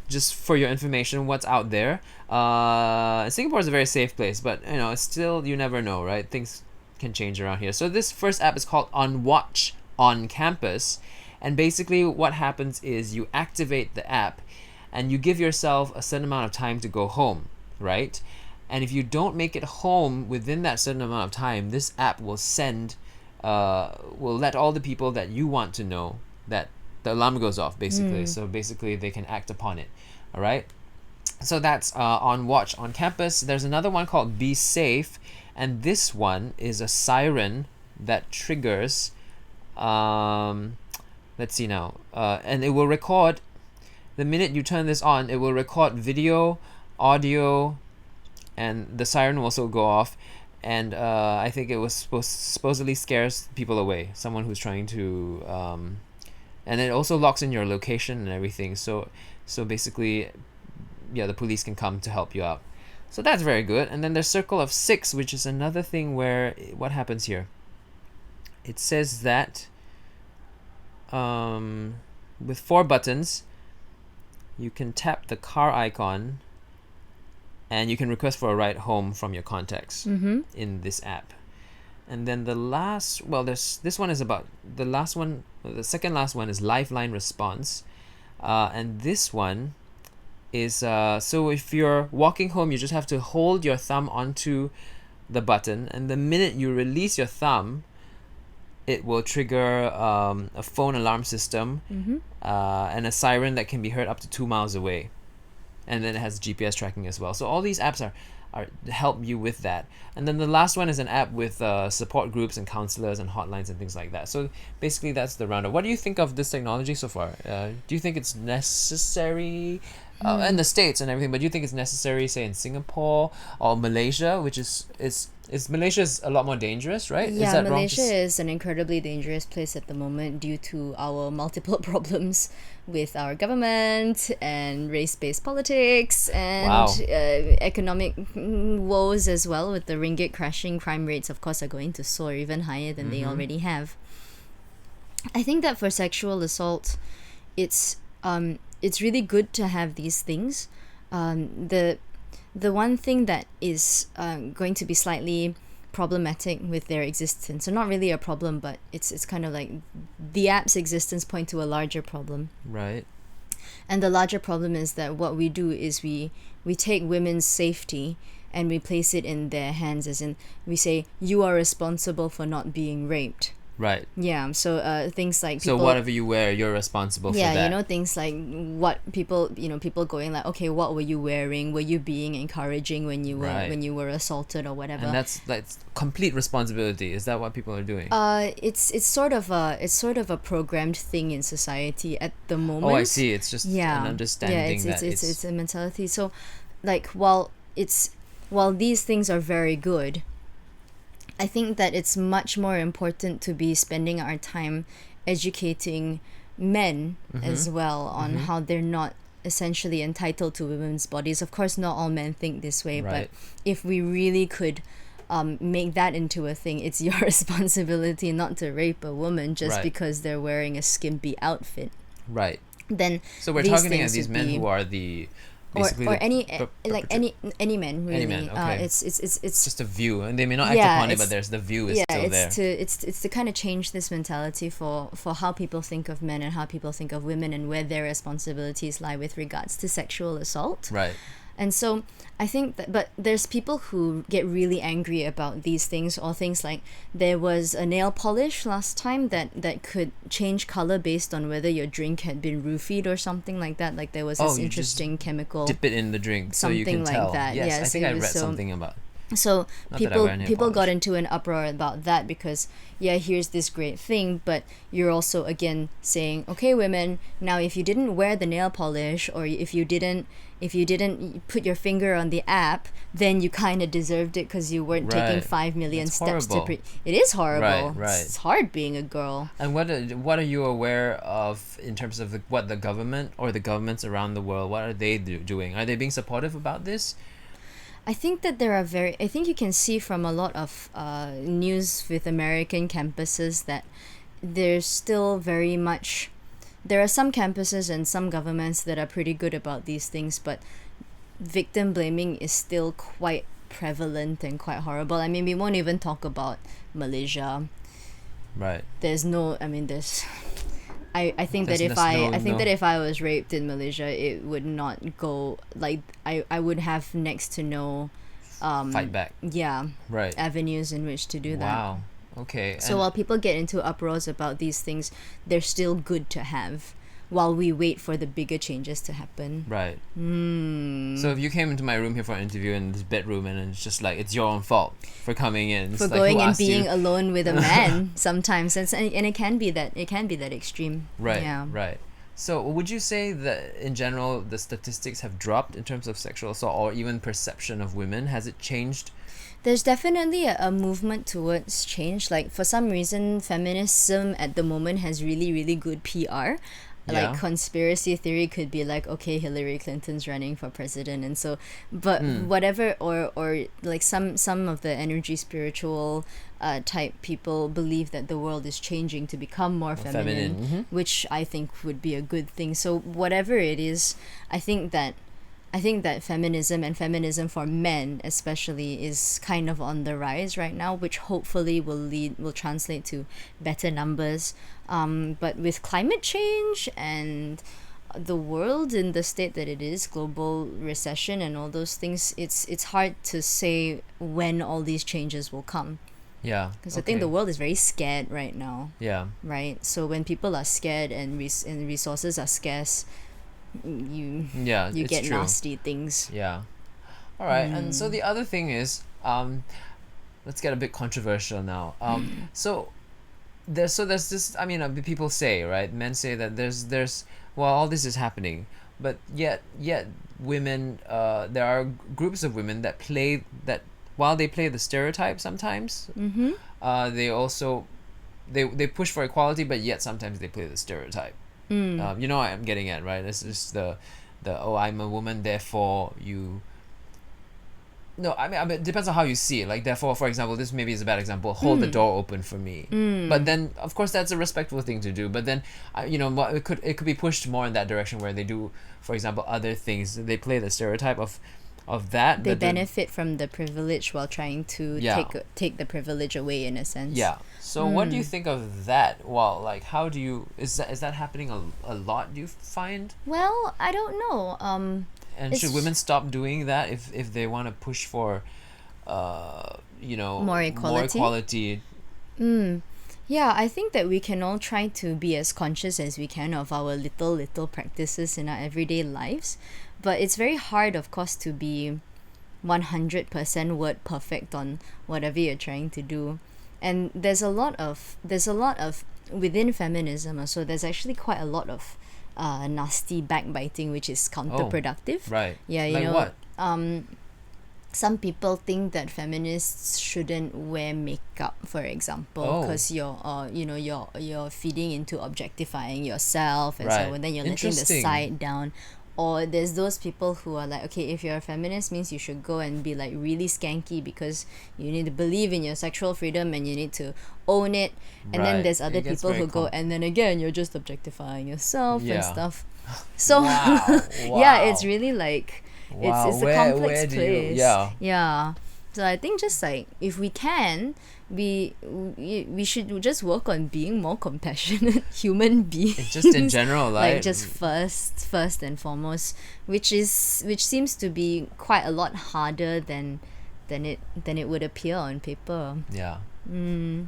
S1: Just for your information, what's out there. Singapore is a very safe place, but it's still, you never know, right? Things can change around here. So this first app is called On Watch on Campus, and basically what happens is you activate the app and you give yourself a certain amount of time to go home, right? And if you don't make it home within that certain amount of time, this app will will let all the people that you want to know that the alarm goes off, basically. So basically they can act upon it. All right, so that's On Watch on Campus. There's another one called Be Safe, and this one is a siren that triggers let's see now, and it will record the minute you turn this on. It will record video, audio, and the siren will also go off. And I think it was supposedly scares people away, someone who's trying to and it also locks in your location and everything. So basically, yeah, the police can come to help you out. So that's very good. And then there's Circle of Six, which is another thing where what happens here? It says that with 4 buttons, you can tap the car icon and you can request for a ride home from your contacts in this app. And then the second last one is Lifeline Response. And this one is, so if you're walking home, you just have to hold your thumb onto the button, and the minute you release your thumb, it will trigger a phone alarm system and a siren that can be heard up to 2 miles away. And then it has GPS tracking as well. So all these apps are help you with that. And then the last one is an app with support groups and counselors and hotlines and things like that. So basically that's the roundup. What do you think of this technology so far? Do you think it's necessary in the States and everything, but do you think it's necessary, say, in Singapore or Malaysia, which is Malaysia is a lot more dangerous, right?
S2: Yeah,
S1: is that
S2: Malaysia
S1: wrong
S2: is an incredibly dangerous place at the moment due to our multiple problems with our government and race-based politics and economic woes as well. With the ringgit crashing, crime rates, of course, are going to soar even higher than they already have. I think that for sexual assault, it's really good to have these things. The one thing that is going to be slightly problematic with their existence, so not really a problem, but it's kind of like the app's existence point to a larger problem.
S1: Right.
S2: And the larger problem is that what we do is we take women's safety and we place it in their hands, as in we say, you are responsible for not being raped.
S1: Right.
S2: Yeah, so things like people,
S1: so whatever you wear, you're responsible for that.
S2: Yeah, things like what people going like, okay, what were you wearing? Were you being encouraging when you were assaulted or whatever?
S1: And that's complete responsibility. Is that what people are doing?
S2: It's sort of a programmed thing in society at the moment.
S1: Oh, I see. It's just an understanding that
S2: it's a mentality. So, like, while these things are very good, I think that it's much more important to be spending our time educating men as well on how they're not essentially entitled to women's bodies. Of course, not all men think this way,
S1: right.
S2: But if we really could make that into a thing, it's your responsibility not to rape a woman just because they're wearing a skimpy outfit.
S1: Right.
S2: Then
S1: so we're targeting at these men who are the basically
S2: or any
S1: perpetrator.
S2: any men really.
S1: Any man, okay.
S2: It's
S1: Just a view, and they may not act
S2: Yeah,
S1: upon it,
S2: it's-
S1: but there's the view is still there.
S2: it's to kind of change this mentality for how people think of men and how people think of women and where their responsibilities lie with regards to sexual assault.
S1: Right.
S2: And so I think that, but there's people who get really angry about these things, or things like there was a nail polish last time that could change color based on whether your drink had been roofied or something like that. Like there was this
S1: you
S2: interesting chemical.
S1: Dip it in the drink so you can
S2: Something like
S1: tell.
S2: that,
S1: Yes,
S2: yes,
S1: I think
S2: it
S1: I
S2: was
S1: read
S2: so-
S1: something about.
S2: So
S1: Not that I wear nail
S2: people got
S1: polish.
S2: into an uproar about that because here's this great thing, but you're also again saying, okay, women, now if you didn't wear the nail polish, or if you didn't put your finger on the app, then you kind of deserved it because you weren't taking
S1: Right.
S2: 5 million
S1: That's
S2: steps
S1: horrible.
S2: It is horrible.
S1: Right.
S2: It's hard being a girl.
S1: And what are you aware of in terms of what the government or the governments around the world, what are they doing? Are they being supportive about this?
S2: I think that I think you can see from a lot of news with American campuses that there's still very much. There are some campuses and some governments that are pretty good about these things, but victim blaming is still quite prevalent and quite horrible. I mean, we won't even talk about Malaysia.
S1: Right.
S2: There's no. I mean, there's. I think that
S1: There's
S2: if I was raped in Malaysia, it would not go like I would have next to no
S1: Fight back. Right.
S2: avenues in which to do that.
S1: Wow. Okay.
S2: So while people get into uproars about these things, they're still good to have while we wait for the bigger changes to happen.
S1: Right. So if you came into my room here for an interview in this bedroom and it's just like it's your own fault for coming in, it's
S2: For
S1: like,
S2: going
S1: who
S2: and
S1: asked
S2: being
S1: you?
S2: alone with a man sometimes, and it can be that extreme.
S1: Right.
S2: Yeah.
S1: Right. So would you say that in general the statistics have dropped in terms of sexual assault or even perception of women? Has it changed?
S2: There's definitely a movement towards change. Like for some reason, feminism at the moment has really, really good PR.
S1: Yeah.
S2: Like conspiracy theory could be like, okay, Hillary Clinton's running for president, and so, but whatever, or like some of the energy spiritual type people believe that the world is changing to become more feminine, which I think would be a good thing. So whatever it is, I think that feminism and feminism for men especially is kind of on the rise right now, which hopefully will translate to better numbers. But with climate change and the world in the state that it is, global recession and all those things, it's hard to say when all these changes will come.
S1: Yeah.
S2: Because I think the world is very scared right now,
S1: Yeah.
S2: right? So when people are scared and resources are scarce, you
S1: it's
S2: get
S1: true.
S2: nasty things.
S1: Yeah. All right. And so the other thing is, let's get a bit controversial now. So there's this. I mean, people say, right? Men say that there's well, all this is happening, but yet women. There are groups of women that play that while they play the stereotype sometimes. They also they push for equality, but yet sometimes they play the stereotype. You know what I'm getting at, right? This is the I'm a woman, therefore you. No, I mean it depends on how you see it. Like therefore, for example, this maybe is a bad example. Hold the door open for me. But then, of course, that's a respectful thing to do. But then, it could be pushed more in that direction where they do, for example, other things. They play the stereotype of that.
S2: They
S1: but then-
S2: benefit from the privilege while trying to take the privilege away in a sense.
S1: Yeah. So what do you think of that? Well, like, how do you is that happening a lot? Do you find?
S2: Well, I don't know.
S1: And should women stop doing that if they want to push for,
S2: More equality?
S1: More equality?
S2: Yeah, I think that we can all try to be as conscious as we can of our little practices in our everyday lives, but it's very hard, of course, to be 100% word perfect on whatever you're trying to do. And there's a lot of within feminism, so there's actually quite a lot of nasty backbiting, which is counterproductive.
S1: Right.
S2: Yeah, you
S1: Like
S2: know,
S1: what?
S2: some people think that feminists shouldn't wear makeup, for example, because you're feeding into objectifying yourself, and so
S1: Right.
S2: and then you're letting the
S1: Interesting.
S2: side down. Or there's those people who are like, okay, if you're a feminist, means you should go and be like really skanky because you need to believe in your sexual freedom and you need to own it. And then
S1: Right.
S2: there's other
S1: It gets
S2: people
S1: very
S2: who go, and then again, you're just objectifying yourself and
S1: Yeah.
S2: stuff. So
S1: Wow.
S2: yeah,
S1: Wow.
S2: it's really like
S1: Wow,
S2: it's a
S1: where
S2: complex
S1: do you?
S2: place.
S1: Yeah,
S2: Yeah. So I think just like if we can, we should just work on being more compassionate human beings.
S1: it's just in general,
S2: Like
S1: right?
S2: just first and foremost, which seems to be quite a lot harder than it would appear on paper.
S1: Yeah.
S2: Mm.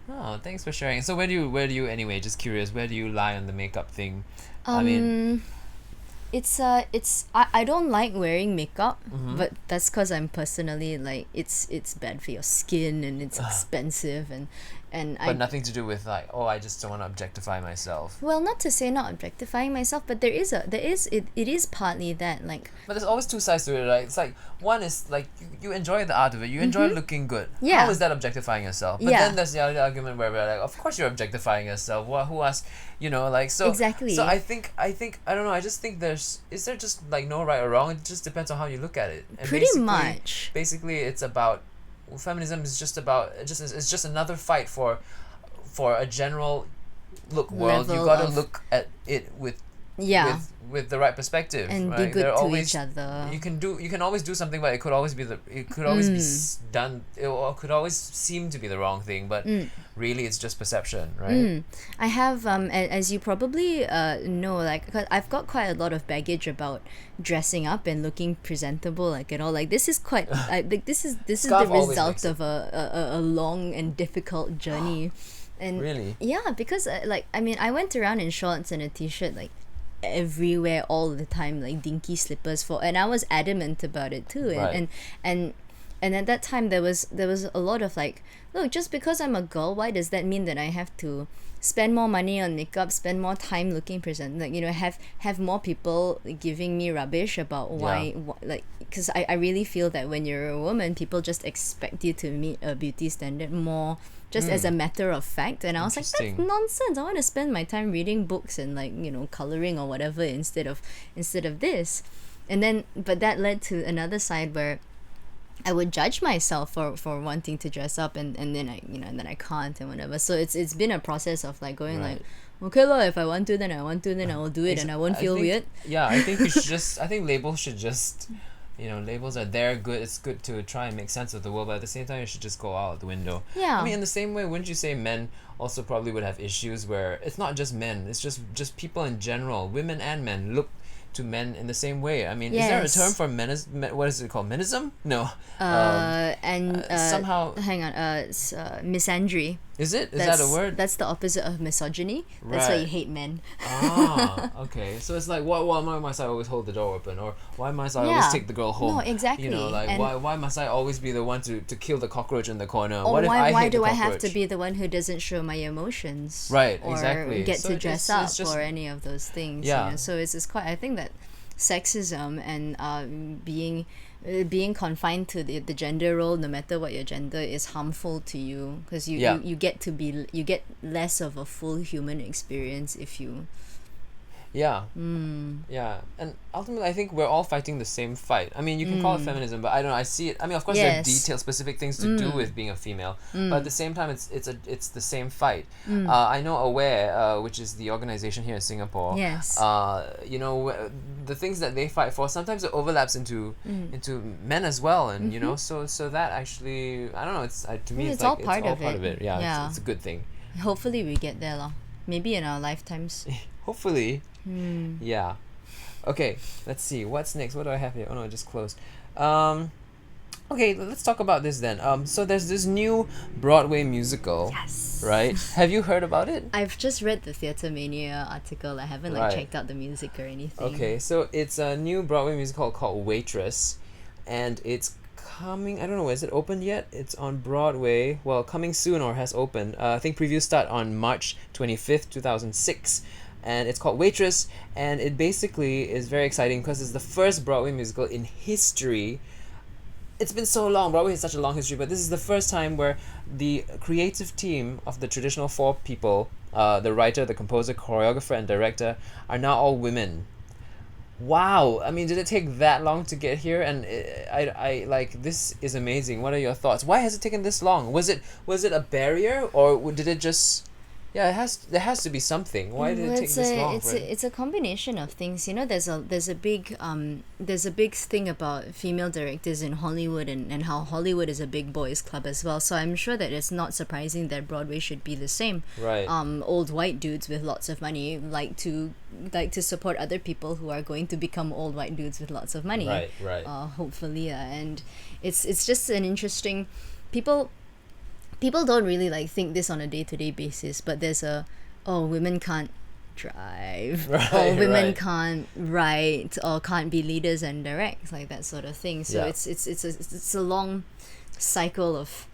S1: Oh, thanks for sharing. So where do you anyway? Just curious, where do you lie on the makeup thing? I mean,
S2: I don't like wearing makeup,
S1: mhm.
S2: but that's because I'm personally like it's bad for your skin and it's expensive and
S1: But nothing to do with like, oh, I just don't want to objectify myself.
S2: well, not to say not objectifying myself, but it is partly that, like,
S1: But there's always two sides to it, right? It's like one is like you enjoy the art of it, you enjoy looking good.
S2: Yeah.
S1: How is that objectifying yourself? But
S2: Yeah.
S1: then there's the other argument where we're like, of course you're objectifying yourself. Who asked? Like so.
S2: Exactly.
S1: So I think I don't know. I just think is there just like no right or wrong? It just depends on how you look at it. And
S2: pretty
S1: basically-
S2: much.
S1: Basically, it's about feminism is just about it's just another fight for a general look world. You
S2: Level
S1: gotta
S2: of-
S1: look at it with
S2: Yeah.
S1: with the right perspective,
S2: And
S1: right?
S2: be good
S1: There are
S2: to
S1: always,
S2: each other.
S1: you can always do something, but it could always be done, or could always seem to be the wrong thing, but really it's just perception, right?
S2: I have as you probably know, like, 'cause I've got quite a lot of baggage about dressing up and looking presentable, like, and all. Like, this is quite like this is the
S1: Scarf always
S2: result
S1: makes
S2: of a long and difficult journey. And
S1: Really?
S2: yeah, because like, I mean, I went around in shorts and a t-shirt like everywhere all the time, like dinky slippers, and I was adamant about it too.
S1: Right.
S2: And at that time there was a lot of like, look, just because I'm a girl, why does that mean that I have to spend more money on makeup, spend more time looking present, like, have more people giving me rubbish about like, because I really feel that when you're a woman, people just expect you to meet a beauty standard more just as a matter of fact. And I was like, that's
S1: Interesting.
S2: nonsense. I want to spend my time reading books and, like, coloring or whatever instead of this. And then, but that led to another side where I would judge myself for wanting to dress up, and then I can't and whatever. So it's been a process of like going
S1: Right.
S2: like, okay, look, if I want to, then I want to, then I will do it, and I won't feel
S1: think-
S2: weird.
S1: Yeah, I think you should just. I think labels should just. Labels are there. Good. It's good to try and make sense of the world, but at the same time, you should just go out the window.
S2: Yeah.
S1: I mean, in the same way, wouldn't you say men also probably would have issues where it's not just men, it's just people in general, women and men look to men in the same way. I mean, is there a
S2: Yes.
S1: term for what is it called? Menism? No. Somehow
S2: hang on, it's misandry.
S1: is that a word?
S2: That's the opposite of misogyny. That's why you
S1: Right.
S2: hate men.
S1: Okay. So it's like, why must I always hold the door open, or why must I
S2: Yeah.
S1: always take the girl home?
S2: No, exactly.
S1: Like
S2: And-
S1: why must I always be the one to kill the cockroach in the corner?
S2: Or
S1: What if I
S2: why
S1: hate
S2: do
S1: the
S2: I have to
S1: cockroach?
S2: be the one who doesn't show my emotions?
S1: Right,
S2: Or
S1: exactly.
S2: get
S1: So
S2: to
S1: it's-
S2: dress
S1: it's
S2: up
S1: just-
S2: or any of those things.
S1: Yeah.
S2: So it's quite. I think that sexism and being confined to the gender role, no matter what your gender, is harmful to you, because
S1: Yeah.
S2: you get less of a full human experience if you.
S1: Yeah. Yeah. And ultimately, I think we're all fighting the same fight. I mean, you can call it feminism, but I don't know. I see it. I mean, of course, there are
S2: Yes.
S1: detailed, specific things to do with being a female, but at the same time, it's the same fight. I know Aware, which is the organization here in Singapore.
S2: Yes.
S1: The things that they fight for, sometimes it overlaps into men as well, and so that actually, I don't know. It's to me,
S2: It's
S1: like
S2: all part of
S1: part of
S2: it.
S1: it. Yeah.
S2: Yeah.
S1: It's a good thing.
S2: Hopefully we get there, lah. Maybe in our lifetimes.
S1: Hopefully. Yeah. Okay, let's see. What's next? What do I have here? Oh no, it just closed. Okay, let's talk about this then. So there's this new Broadway musical.
S2: Yes.
S1: Right? Have you heard about it?
S2: I've just read the Theatre Mania article. I haven't
S1: Right.
S2: checked out the music or anything.
S1: Okay, so it's a new Broadway musical called Waitress, and it's coming. I don't know, is it open yet? It's on Broadway. Well, coming soon or has opened. I think previews start on March 25th, 2006. And it's called Waitress, and it basically is very exciting because it's the first Broadway musical in history. It's been so long. Broadway has such a long history, but this is the first time where the creative team of the traditional four people, the writer, the composer, choreographer, and director, are now all women. Wow! I mean, did it take that long to get here? And I like, this is amazing. What are your thoughts? Why has it taken this long? Was it a barrier, or did it just Yeah, there has to be something. Why did it take this long?
S2: It's a combination of things. You know, there's a big thing about female directors in Hollywood, and how Hollywood is a big boys club as well. So I'm sure that it's not surprising that Broadway should be the same.
S1: Right.
S2: Old white dudes with lots of money like to support other people who are going to become old white dudes with lots of money.
S1: Right.
S2: Hopefully, and it's just an interesting people don't really like think this on a day-to-day basis, but there's women can't drive, or women can't write, or can't be leaders and direct, like that sort of thing. So it's a long cycle of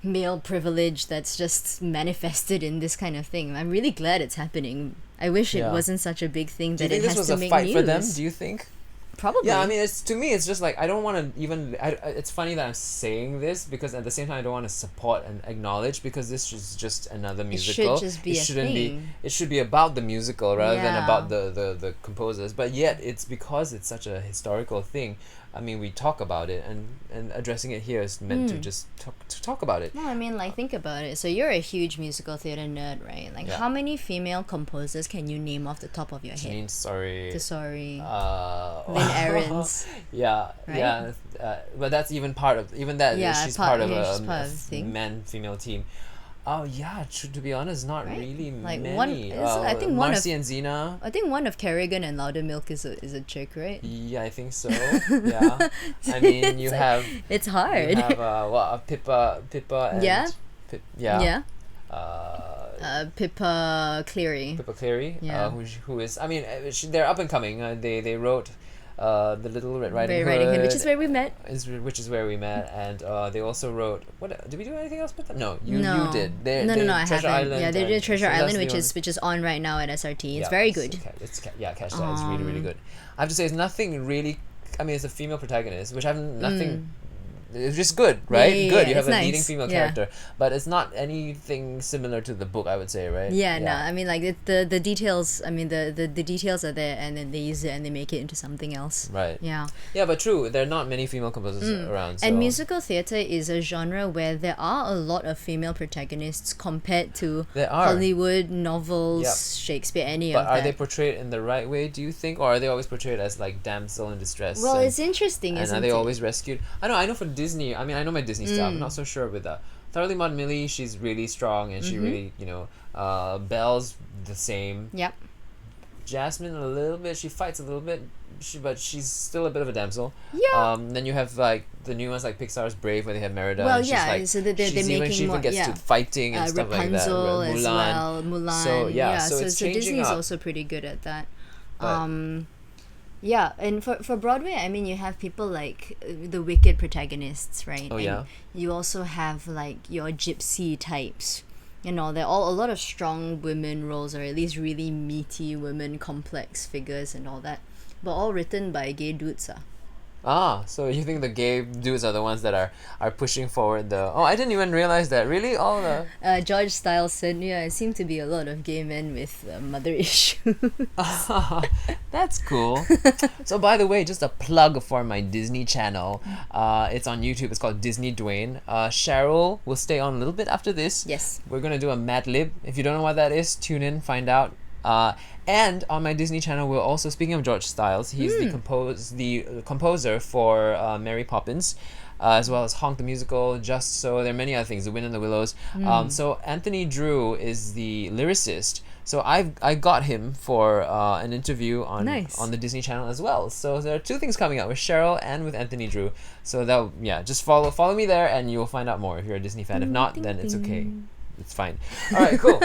S2: male privilege that's just manifested in this kind of thing. I'm really glad it's happening. I wish it wasn't such a big thing that it has to make news.
S1: Do you think this was a fight for them? Do you think?
S2: Probably.
S1: Yeah, I mean, to me, it's just like, I don't want to even... it's funny that I'm saying this, because at the same time, I don't want to support and acknowledge, because this is just another musical.
S2: It should just be a thing.
S1: It should be about the musical rather than about the composers. But yet, it's because it's such a historical thing. I mean, we talk about it, and addressing it here is meant to just talk about it.
S2: No, I mean, like, think about it. So you're a huge musical theater nerd, right? Like, how many female composers can you name off the top of your head?
S1: Janine
S2: Sorry. Lynn Ahrens.
S1: Yeah, right? Yeah. But that's even part of she's part of a man-female team. Oh yeah, to be honest, not really like many. I think Marcy and Zena.
S2: I think one of Kerrigan and Loudermilk is a chick, right?
S1: Yeah, I think so. Yeah, I mean you have.
S2: It's hard.
S1: You have Pippa and
S2: Pippa Cleary.
S1: Pippa Cleary.
S2: Yeah.
S1: Who is? I mean, they're up and coming. They wrote. The Little Red Riding Hood,
S2: which is where we met.
S1: Which is where we met, and they also wrote. What did we do anything else with them? No, you did.
S2: No, I haven't.
S1: Island,
S2: yeah, they did Treasure Island, which is on right now at SRT. It's very good.
S1: Catch that. It's really really good. I have to say, it's nothing really. I mean, it's a female protagonist, which I've nothing. It's just good, right?
S2: Yeah,
S1: good. You have a
S2: nice.
S1: leading female character, but it's not anything similar to the book, I would say, right?
S2: Yeah. No. I mean, like the details. I mean, the details are there, and then they use it and they make it into something else.
S1: Right.
S2: Yeah.
S1: Yeah, but true. There are not many female composers around. So.
S2: And musical theater is a genre where there are a lot of female protagonists compared to Hollywood novels, Shakespeare, any of that.
S1: But are they portrayed in the right way? Do you think, or are they always portrayed as like damsel in distress?
S2: Well, it's interesting.
S1: And are they always rescued? I know for Disney. I mean, I know my Disney stuff. I'm not so sure with that. Thoroughly Maud Millie, she's really strong, and she really, Belle's the same.
S2: Yep.
S1: Jasmine a little bit. She fights a little bit, but she's still a bit of a damsel.
S2: Yeah.
S1: Then you have like the new ones like Pixar's Brave, where they have Merida.
S2: Well,
S1: and she's like,
S2: so they're making
S1: she even gets to fighting and stuff like that.
S2: Rapunzel as well. Mulan.
S1: So it's changing
S2: Disney's
S1: up.
S2: also pretty good at that. Yeah, and for Broadway, I mean, you have people like the Wicked protagonists, right?
S1: Oh,
S2: and
S1: yeah.
S2: You also have like your gypsy types. You know, they're all a lot of strong women roles, or at least really meaty women, complex figures, and all that. But all written by gay dudes.
S1: So you think the gay dudes are the ones that are pushing forward the... Oh, I didn't even realize that. Really? All the...
S2: George Stiles said, yeah, it seemed to be a lot of gay men with mother issues.
S1: That's cool. So by the way, just a plug for my Disney channel. It's on YouTube. It's called Disney Dwayne. Cheryl will stay on a little bit after this.
S2: Yes.
S1: We're going to do a Mad Lib. If you don't know what that is, tune in, find out. And on my Disney channel, we're also, speaking of George Stiles, he's the composer for Mary Poppins, as well as Honk the Musical, Just So. There are many other things, The Wind in the Willows. So Anthony Drewe is the lyricist. So I got him for an interview on the Disney Channel as well. So there are two things coming out with Cheryl and with Anthony Drewe. So just follow me there, and you'll find out more if you're a Disney fan. If not, then it's okay. It's fine. All right, cool.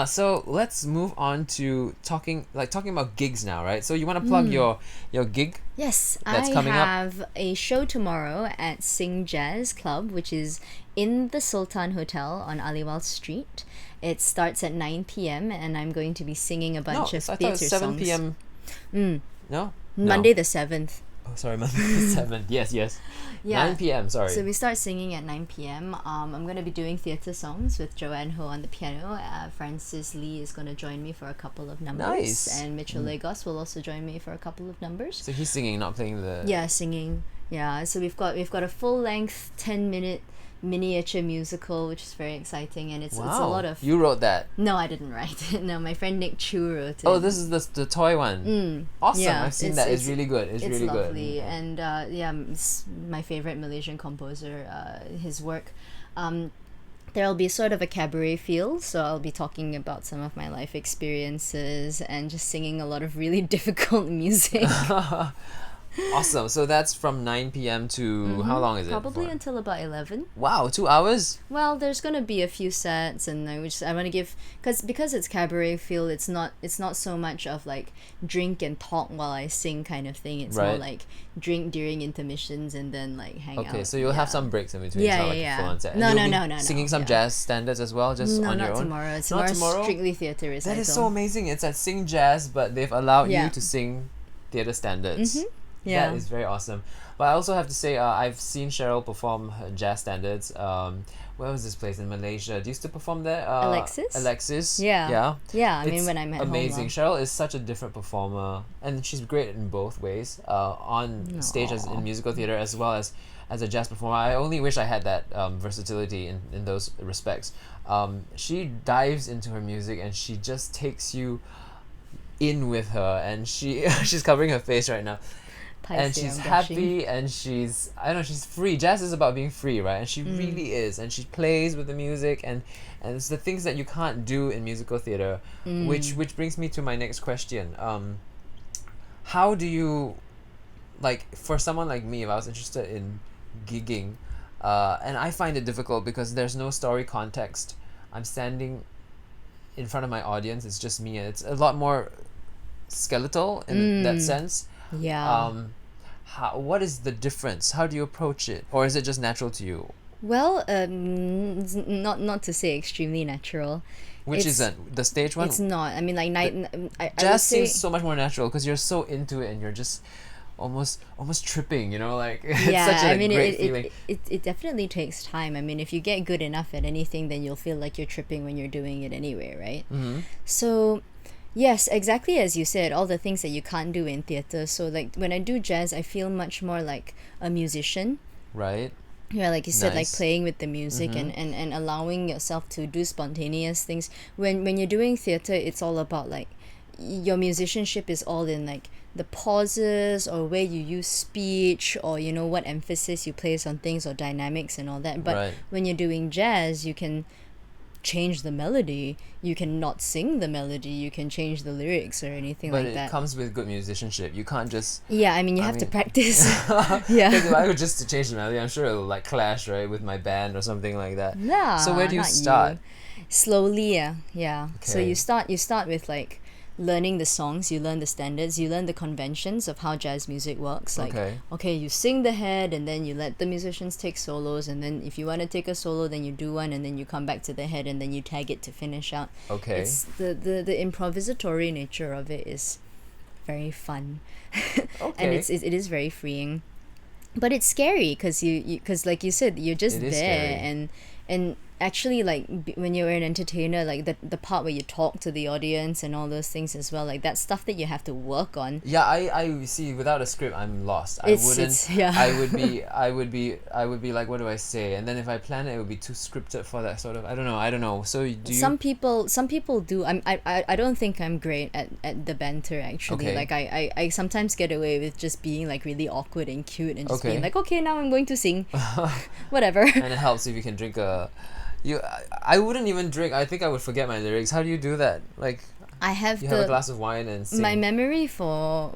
S1: So let's move on to talking about gigs now, right? So you want to plug your gig?
S2: Yes,
S1: that's coming up?
S2: I have a show tomorrow at SingJazz Club, which is in the Sultan Hotel on Aliwal Street. It starts at 9 p.m. and I'm going to be singing a bunch of theatre songs.
S1: I thought it was 7 p.m. No?
S2: Monday the 7th.
S1: Oh, sorry, Monday the 7th. Yes. Yeah. 9 p.m. Sorry.
S2: So we start singing at 9 p.m. I'm going to be doing theatre songs with Joanne Ho on the piano. Francis Lee is going to join me for a couple of numbers.
S1: Nice.
S2: And Mitchell Lagos will also join me for a couple of numbers.
S1: So he's singing, not playing the...
S2: Yeah, singing. Yeah, so we've got a full-length 10-minute miniature musical, which is very exciting, and it's a
S1: Wow.
S2: lot of.
S1: You wrote that.
S2: No, I didn't write it. No, my friend Nick Chu wrote it.
S1: Oh, this is the toy one. Awesome.
S2: Yeah,
S1: I've seen that. It's really good. It's really
S2: lovely,
S1: good.
S2: and it's my favorite Malaysian composer. His work. There'll be sort of a cabaret feel, so I'll be talking about some of my life experiences and just singing a lot of really difficult music.
S1: Awesome. So that's from 9 p.m. to how long is it?
S2: Probably
S1: for?
S2: until about 11.
S1: Wow, 2 hours?
S2: Well, there's gonna be a few sets, and I want to give because it's cabaret feel. It's not so much of like drink and talk while I sing kind of thing. It's more
S1: Right.
S2: like drink during intermissions and then like hang out.
S1: Okay, so you'll have some breaks in between.
S2: Yeah,
S1: it's not
S2: yeah,
S1: like
S2: yeah.
S1: a full-on set. And
S2: No,
S1: you'll
S2: no,
S1: be
S2: no, no,
S1: Singing
S2: no,
S1: some
S2: yeah.
S1: jazz standards as well, just
S2: No,
S1: on
S2: not
S1: your own.
S2: tomorrow.
S1: Not tomorrow?
S2: Strictly theatre recital.
S1: That is so amazing. It's at SingJazz, but they've allowed
S2: Yeah.
S1: you to sing theatre standards.
S2: Yeah.
S1: That is very awesome. But I also have to say, I've seen Cheryl perform her jazz standards. Where was this place in Malaysia? Do you still perform there?
S2: Alexis?
S1: Alexis.
S2: Yeah.
S1: Yeah.
S2: Yeah, I mean,
S1: It's
S2: when I'm at
S1: amazing.
S2: home.
S1: Cheryl is such a different performer, and she's great in both ways. On stage as in musical theatre as well as a jazz performer. I only wish I had that versatility in those respects. She dives into her music and she just takes you in with her, and she's covering her face right now. And she's happy, and she's free. Jazz is about being free, right? And she really is, and she plays with the music, and it's the things that you can't do in musical theatre, which brings me to my next question. How do you, like, for someone like me, if I was interested in gigging, and I find it difficult because there's no story context. I'm standing in front of my audience. It's just me, and it's a lot more skeletal in that sense.
S2: Yeah.
S1: What is the difference? How do you approach it, or is it just natural to you?
S2: Well, not to say extremely natural.
S1: Which isn't the stage one?
S2: It's not. I mean, like I would
S1: Jazz
S2: say,
S1: seems so much more natural because you're so into it and you're just almost tripping. You know, like it's
S2: yeah.
S1: such a
S2: I mean,
S1: great feeling.
S2: it definitely takes time. I mean, if you get good enough at anything, then you'll feel like you're tripping when you're doing it anyway, right? So. Yes, exactly as you said, all the things that you can't do in theatre. So like when I do jazz, I feel much more like a musician.
S1: Right.
S2: Yeah, like you said, like
S1: Nice.
S2: playing with the music and allowing yourself to do spontaneous things. When you're doing theatre, it's all about like your musicianship is all in like the pauses or where you use speech or you know what emphasis you place on things or dynamics and all that. But
S1: Right.
S2: when you're doing jazz, you can change the melody, you can not sing the melody, you can change the lyrics or anything
S1: But
S2: like
S1: it
S2: that.
S1: comes with good musicianship. You can't just.
S2: Yeah, I mean you have to
S1: mean-
S2: practice.
S1: Because
S2: Yeah.
S1: if I were just to change the melody, I'm sure it'll like clash, right, with my band or something like that.
S2: Nah,
S1: So where do you
S2: not
S1: start?
S2: Slowly, yeah. So
S1: Okay.
S2: you start with like learning the songs, you learn the standards, you learn the conventions of how jazz music works. Like
S1: Okay.
S2: you sing the head and then you let the musicians take solos, and then if you want to take a solo then you do one, and then you come back to the head and then you tag it to finish out.
S1: Okay.
S2: It's the improvisatory nature of it is very fun. And
S1: Okay.
S2: it is very freeing. But it's scary because because like you said, you're just
S1: It
S2: there
S1: is scary.
S2: and actually like when you're an entertainer, like the part where you talk to the audience and all those things as well, like that's stuff that you have to work on.
S1: Yeah, I see. Without a script, I'm lost.
S2: Yeah.
S1: I would be like, what do I say? And then if I plan it, it would be too scripted for that sort of. I don't know. So do you?
S2: Some people do. I don't think I'm great at the banter actually.
S1: Okay.
S2: Like I sometimes get away with just being like really awkward and cute and just
S1: Okay.
S2: being like, okay, now I'm going to sing, whatever.
S1: And it helps if you can drink a. I wouldn't even drink. I think I would forget my lyrics. How do you do that? Like
S2: I have
S1: you have a glass of wine and sing.
S2: my memory for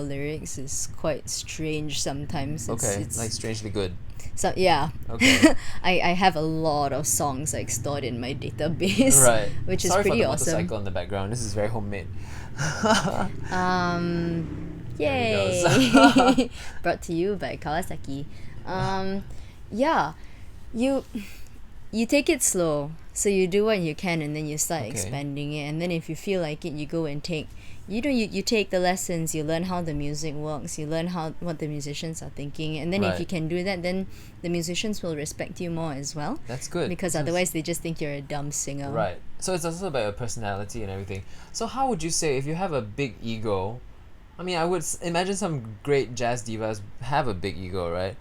S2: lyrics is quite strange sometimes.
S1: Okay,
S2: It's
S1: like strangely good.
S2: so yeah.
S1: Okay.
S2: I have a lot of songs like stored in my database.
S1: Right.
S2: Which is
S1: Sorry
S2: pretty
S1: for the
S2: awesome.
S1: motorcycle in the background. This is very homemade. There it
S2: Yay! Brought to you by Kawasaki. Yeah, you take it slow. So you do what you can, and then you start
S1: Okay.
S2: expanding it. And then if you feel like it, you go and take. You take the lessons. You learn how the music works. You learn what the musicians are thinking, and then if
S1: Right.
S2: you can do that, then the musicians will respect you more as well.
S1: That's good.
S2: Because
S1: So it's-
S2: otherwise, they just think you're a dumb singer.
S1: Right. So it's also about your personality and everything. So how would you say if you have a big ego? I mean, I would imagine some great jazz divas have a big ego, right?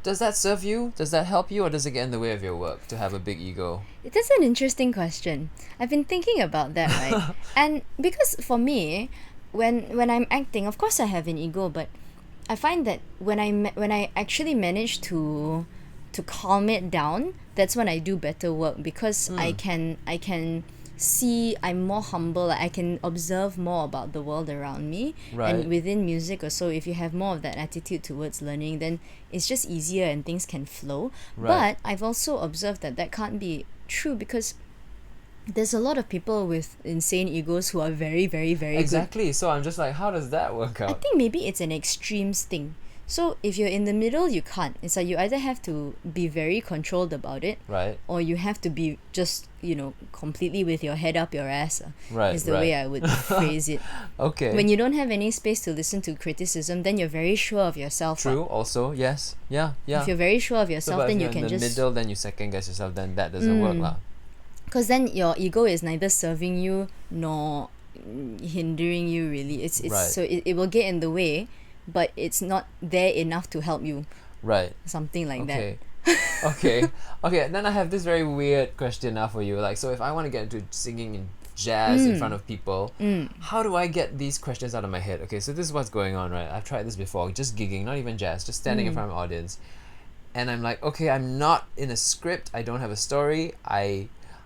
S1: does that serve you? Does that help you, or does it get in the way of your work to have a big ego?
S2: That's an interesting question. I've been thinking about that, right? And because for me, when I'm acting, of course I have an ego, but I find that when I actually manage to calm it down, that's when I do better work, because I can see, I'm more humble, like I can observe more about the world around me.
S1: Right.
S2: And within music or so, if you have more of that attitude towards learning, then it's just easier and things can flow.
S1: Right.
S2: But I've also observed that can't be true, because there's a lot of people with insane egos who are very, very, very good.
S1: Exactly. So I'm just like, how does that work
S2: I
S1: out?
S2: think maybe it's an extremes thing. So if you're in the middle, you can't. It's like you either have to be very controlled about it,
S1: Right.
S2: or you have to be just, completely with your head up your ass.
S1: Right.
S2: Is the
S1: right.
S2: way I would phrase it.
S1: Okay.
S2: When you don't have any space to listen to criticism, then you're very sure of yourself.
S1: True. Also, yes. Yeah. Yeah.
S2: If you're very sure of
S1: So,
S2: yourself,
S1: but
S2: then
S1: if
S2: you
S1: you're
S2: can
S1: in the
S2: just...
S1: middle, then you second guess yourself. Then that doesn't work, lah.
S2: Because then your ego is neither serving you nor hindering you, really. It's
S1: Right.
S2: So it will get in the way, but it's not there enough to help you.
S1: Right.
S2: Something like
S1: Okay. Okay. Then I have this very weird question now for you. Like, so if I want to get into singing in jazz in front of people, how do I get these questions out of my head? Okay, so this is what's going on, right? I've tried this before, just gigging, not even jazz, just standing in front of an audience. And I'm like, okay, I'm not in a script. I don't have a story.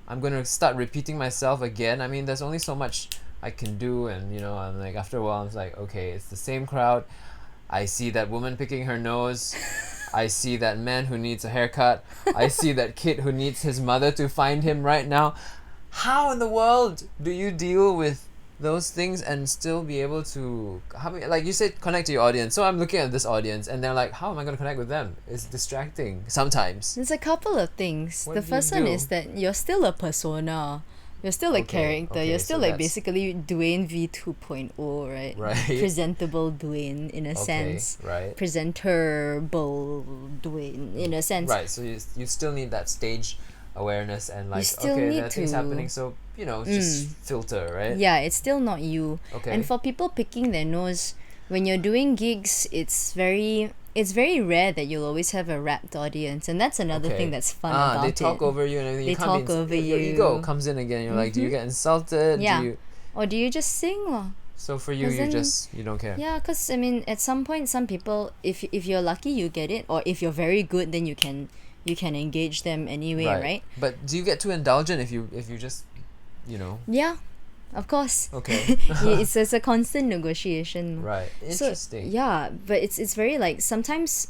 S1: I'm going to start repeating myself again. I mean, there's only so much I can do. And, I'm like, after a while, I'm like, okay, it's the same crowd. I see that woman picking her nose. I see that man who needs a haircut. I see that kid who needs his mother to find him right now. How in the world do you deal with those things and still be able to, like you said, connect to your audience? So I'm looking at this audience and they're like, how am I going to connect with them? It's distracting sometimes.
S2: There's a couple of things.
S1: What
S2: The
S1: do you
S2: first one
S1: do?
S2: is that you're still a persona. You're still a character.
S1: okay,
S2: You're still
S1: so
S2: like
S1: that's-
S2: basically Dwayne V 2.0, right?
S1: Right.
S2: Presentable Dwayne in a
S1: Okay,
S2: sense.
S1: right.
S2: Presentable Dwayne in a sense.
S1: Right, so you still need that stage awareness and like,
S2: still
S1: okay,
S2: need
S1: there are things
S2: to-
S1: happening, so, just filter, right?
S2: Yeah, it's still not you.
S1: Okay.
S2: And for people picking their nose, when you're doing gigs, it's very rare that you'll always have a rapt audience, and that's another
S1: Okay.
S2: thing that's fun about
S1: they
S2: it.
S1: talk over you and everything.
S2: They
S1: You can't
S2: talk over
S1: your
S2: you.
S1: ego comes in again. You're like, do you get insulted?
S2: Yeah.
S1: Do you,
S2: Or do you just sing? Lah?
S1: so for you,
S2: 'Cause then-
S1: you don't care.
S2: Yeah, because I mean, at some point, some people, if you're lucky, you get it, or if you're very good, then you can engage them anyway, right?
S1: But do you get too indulgent if you just,
S2: Yeah, of course.
S1: Okay.
S2: Yeah, it's a constant negotiation.
S1: Right. Interesting.
S2: So, yeah, but it's very like sometimes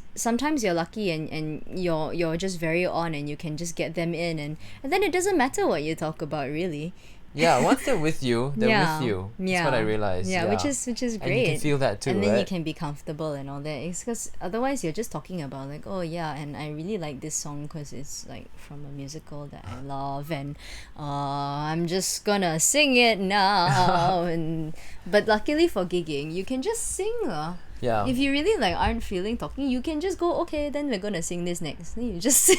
S2: you're lucky and you're just very on and you can just get them in, and then it doesn't matter what you talk about, really.
S1: Yeah, once they're with you, they're
S2: Yeah.
S1: with you. That's
S2: Yeah.
S1: what I realized.
S2: Yeah, which is great.
S1: And you can feel that too,
S2: and then
S1: right?
S2: you can be comfortable and all that. It's because otherwise you're just talking about like, oh yeah, and I really like this song because it's like from a musical that I love, and I'm just gonna sing it now. But luckily for gigging, you can just sing.
S1: Yeah.
S2: If you really like aren't feeling talking, you can just go, okay, then we're gonna sing this next. Then you just sing.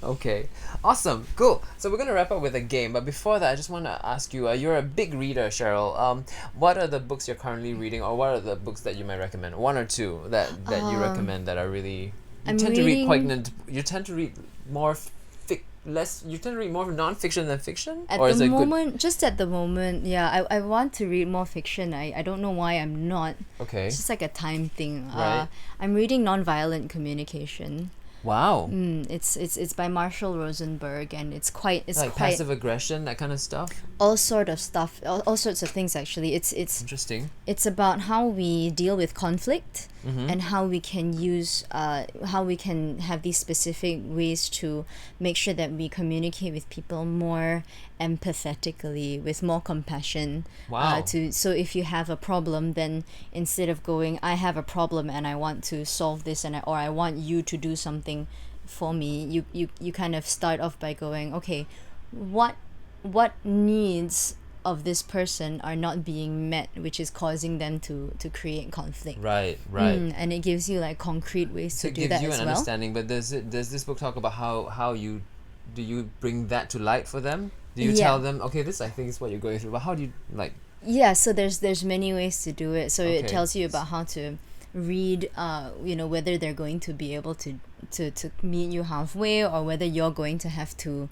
S1: Okay, awesome, cool. So we're gonna wrap up with a game, but before that, I just want to ask you. You're a big reader, Cheryl. What are the books you're currently reading, or what are the books that you might recommend? One or two that you recommend that are really. You
S2: I'm
S1: tend to read
S2: reading-
S1: You tend to read more less. You tend to read more non-fiction than fiction,
S2: At
S1: or is
S2: the
S1: it
S2: moment, just at the moment, yeah, I want to read more fiction. I don't know why I'm not.
S1: good? Okay.
S2: It's just like a time thing.
S1: Right.
S2: I'm reading Nonviolent Communication.
S1: Wow.
S2: It's by Marshall Rosenberg, and it's
S1: Like
S2: quite
S1: passive aggression, that kind of stuff.
S2: all sort of stuff, all sorts of things actually. It's
S1: Interesting.
S2: it's about how we deal with conflict
S1: Mm-hmm.
S2: and how we can use how we can have these specific ways to make sure that we communicate with people more empathetically, with more compassion.
S1: Wow.
S2: So if you have a problem, then instead of going, I have a problem and I want to solve this, or I want you to do something for me, you kind of start off by going, okay, what needs of this person are not being met, which is causing them to create conflict.
S1: Right.
S2: And it gives you like concrete ways
S1: So
S2: to
S1: it
S2: do
S1: gives
S2: that
S1: you
S2: as
S1: an
S2: well.
S1: understanding, but does this book talk about how you do you bring that to light for them? Do you tell them, okay, this I think is what you're going through, but how do you like?
S2: Yeah, so there's many ways to do it. So
S1: Okay.
S2: it tells you about how to read whether they're going to be able to meet you halfway, or whether you're going to have to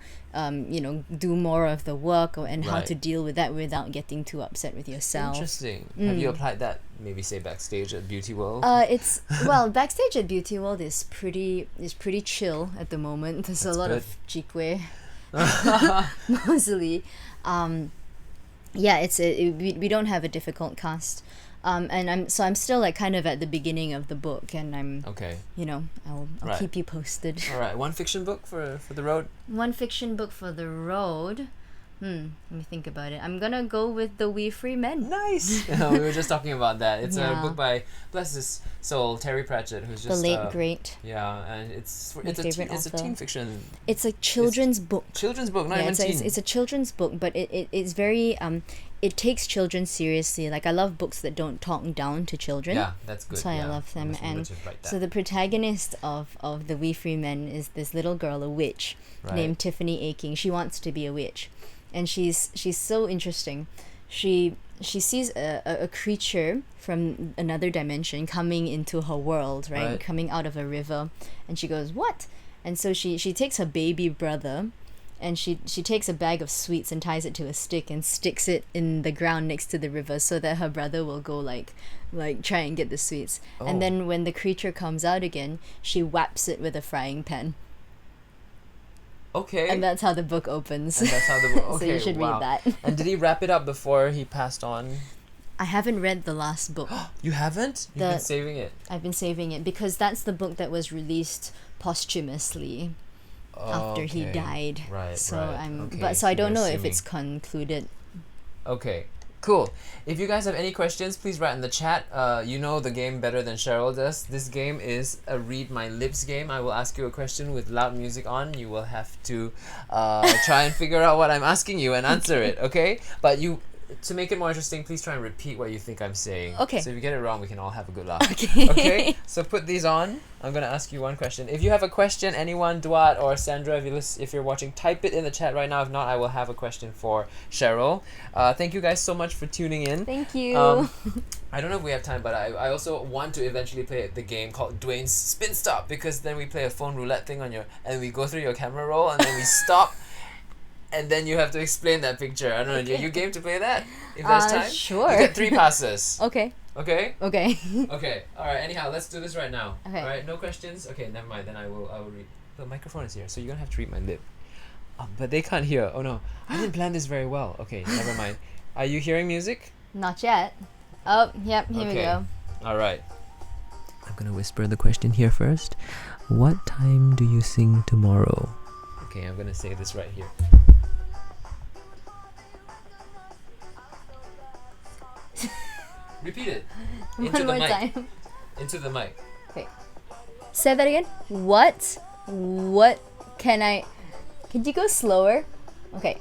S2: do more of the work, and how to
S1: Right.
S2: deal with that without getting too upset with yourself.
S1: Interesting. Have you applied that, maybe say backstage at Beauty World?
S2: It's well, backstage at Beauty World is pretty chill at the moment. There's a lot
S1: good.
S2: of jikwe, mostly. We don't have a difficult cast, and I'm still like kind of at the beginning of the book, and I'm
S1: Okay.
S2: I'll
S1: Right.
S2: keep you posted.
S1: All right. One fiction book for the road.
S2: One fiction book for the road. Let me think about it. I'm gonna go with The Wee Free Men.
S1: Nice. We were just talking about that. It's a
S2: Yeah.
S1: book by, bless his soul, Terry Pratchett, who's
S2: The
S1: just
S2: late great.
S1: Yeah, and it's
S2: My favorite
S1: it's a
S2: author.
S1: teen fiction
S2: It's a children's book.
S1: children's book, not
S2: Yeah,
S1: even teen.
S2: it's a children's book, but it's very it takes children seriously. Like, I love books that don't talk down to children.
S1: Yeah, that's good.
S2: That's why I
S1: yeah.
S2: love them.
S1: must
S2: And
S1: remember to write that.
S2: so the protagonist of The Wee Free Men is this little girl, a witch,
S1: Right.
S2: named Tiffany Aching. She wants to be a witch, and she's so interesting. She sees a creature from another dimension coming into her world, right?
S1: Right.
S2: Coming out of a river, and she goes, "What?" And so she takes her baby brother, and she takes a bag of sweets and ties it to a stick and sticks it in the ground next to the river, so that her brother will go like try and get the sweets.
S1: Oh.
S2: And then when the creature comes out again, she whaps it with a frying pan.
S1: Okay.
S2: And that's how the book opens.
S1: And that's how the book.
S2: So
S1: Okay.
S2: you should
S1: wow.
S2: read that.
S1: And did he wrap it up before he passed on?
S2: I haven't read the last book.
S1: You haven't? You've been
S2: The-
S1: saving it.
S2: I've been saving it because that's the book that was released posthumously after he
S1: Okay.
S2: died.
S1: Right.
S2: So
S1: right.
S2: I'm
S1: Okay,
S2: but so I
S1: you're
S2: don't know if
S1: assuming.
S2: it's concluded.
S1: Okay, cool. If you guys have any questions, please write in the chat. You know the game better than Cheryl does. This game is a read my lips game. I will ask you a question with loud music on. You will have to try and figure out what I'm asking you and answer it, okay? But to make it more interesting, please try and repeat what you think I'm saying.
S2: Okay.
S1: So if you get it wrong, we can all have a good laugh.
S2: Okay.
S1: Okay, so put these on. I'm gonna ask you one question. If you have a question, anyone, Duat or Sandra, if you're watching, type it in the chat right now. If not, I will have a question for Cheryl. Thank you guys so much for tuning in.
S2: Thank you.
S1: I don't know if we have time, but I also want to eventually play the game called Dwayne's Spin Stop, because then we play a phone roulette thing and we go through your camera roll and then we stop. And then you have to explain that picture. I don't know. Are you game to play that? If there's time?
S2: Sure.
S1: You get 3 passes.
S2: Okay.
S1: Okay?
S2: Okay.
S1: Okay. Alright, anyhow, let's do this right now.
S2: Okay.
S1: Alright, no questions? Okay, never mind. Then I will read. The microphone is here, so you're gonna have to read my lip. But they can't hear. Oh no. I didn't plan this very well. Okay, never mind. Are you hearing music?
S2: Not yet. Oh, yep, here we
S1: Okay.
S2: go.
S1: Alright. I'm gonna whisper the question here first. What time do you sing tomorrow? Okay, I'm gonna say this right here. Repeat it. Into
S2: One
S1: the
S2: more
S1: mic.
S2: time.
S1: Into the mic.
S2: Okay. Say that again. What can you go slower? Okay.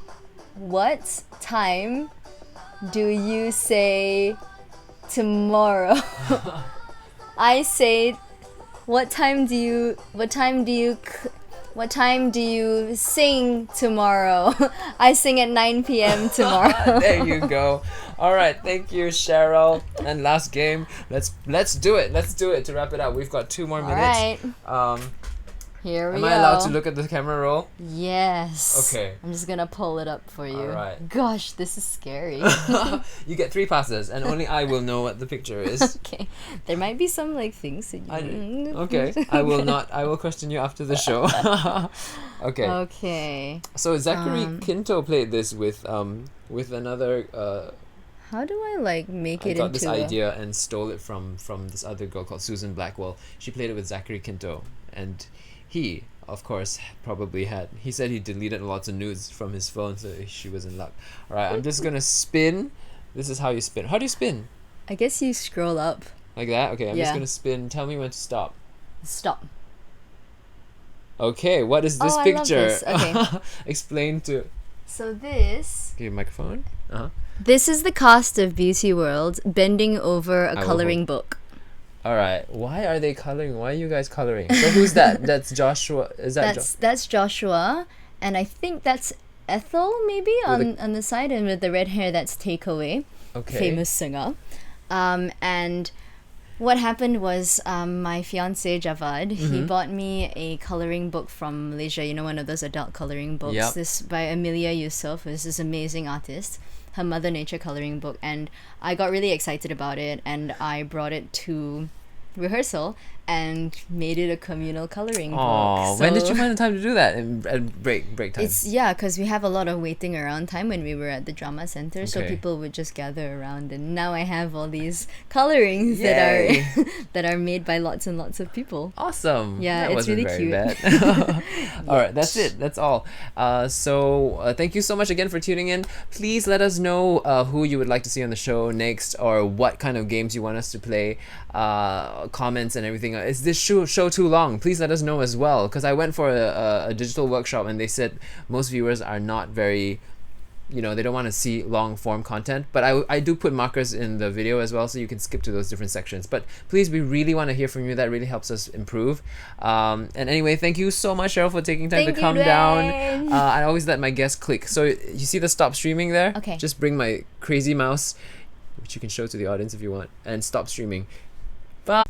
S2: What time do you say tomorrow? I say, what time do you sing tomorrow? I sing at 9 p.m. tomorrow.
S1: There you go. All right, thank you, Cheryl. And last game. Let's do it. Let's do it to wrap it up. We've got 2 more
S2: All
S1: minutes.
S2: right. Here we
S1: Am
S2: go.
S1: I allowed to look at the camera roll?
S2: Yes.
S1: Okay.
S2: I'm just gonna pull it up for you.
S1: All right.
S2: Gosh, this is scary.
S1: You get 3 passes, and only I will know what the picture is.
S2: Okay. There might be some like things that you.
S1: Okay. I will not. I will question you after the show. Okay.
S2: Okay.
S1: So Zachary Quinto played this with another.
S2: How do I like make
S1: I
S2: it
S1: got
S2: into
S1: this idea and stole it from this other girl called Susan Blackwell. She played it with Zachary Quinto, and he, of course, probably had. He said he deleted lots of nudes from his phone, so she was in luck. All right, I'm just gonna spin. This is how you spin. How do you spin?
S2: I guess you scroll up.
S1: Like that? Okay, I'm just
S2: Yeah.
S1: gonna spin. Tell me when to stop.
S2: Stop.
S1: Okay, what is this
S2: Oh, I love
S1: picture?
S2: this. Okay.
S1: Explain to.
S2: So this.
S1: Okay, microphone.
S2: This is the cast of Beauty World bending over a
S1: will
S2: coloring book.
S1: All right. Why are they coloring? Why are you guys coloring? So who's that? That's Joshua. Is that?
S2: That's Joshua, and I think that's Ethel maybe
S1: With
S2: on the side, and with the red hair that's Takeaway,
S1: Okay.
S2: famous singer, and What happened was my fiance Javad, he
S1: Mm-hmm.
S2: bought me a coloring book from Malaysia, you know, one of those adult coloring books.
S1: Yep.
S2: This by Amelia Yusof, who's this amazing artist, her Mother Nature coloring book. And I got really excited about it, and I brought it to rehearsal and made it a communal coloring
S1: Oh,
S2: book.
S1: when did
S2: So-
S1: you find the time to do that? At break time.
S2: It's because we have a lot of waiting around time when we were at the drama center, so
S1: Okay.
S2: people would just gather around, and now I have all these colorings
S1: Yay.
S2: that are that are made by lots and lots of people.
S1: Awesome.
S2: Yeah,
S1: That
S2: it's
S1: wasn't
S2: really
S1: very
S2: cute.
S1: bad. All right, that's it. That's all. So thank you so much again for tuning in. Please let us know who you would like to see on the show next, or what kind of games you want us to play. Comments and everything. Is this show too long? Please let us know as well, because I went for a digital workshop and they said most viewers are not very, they don't want to see long form content, but I do put markers in the video as well, so you can skip to those different sections. But please, we really want to hear from you. That really helps us improve. And anyway, thank you so much, Cheryl, for taking time
S2: Thank
S1: to
S2: you,
S1: come down.
S2: Dwayne.
S1: I always let my guests click. So you see the stop streaming there?
S2: Okay.
S1: Just bring my crazy mouse, which you can show to the audience if you want, and stop streaming. Bye.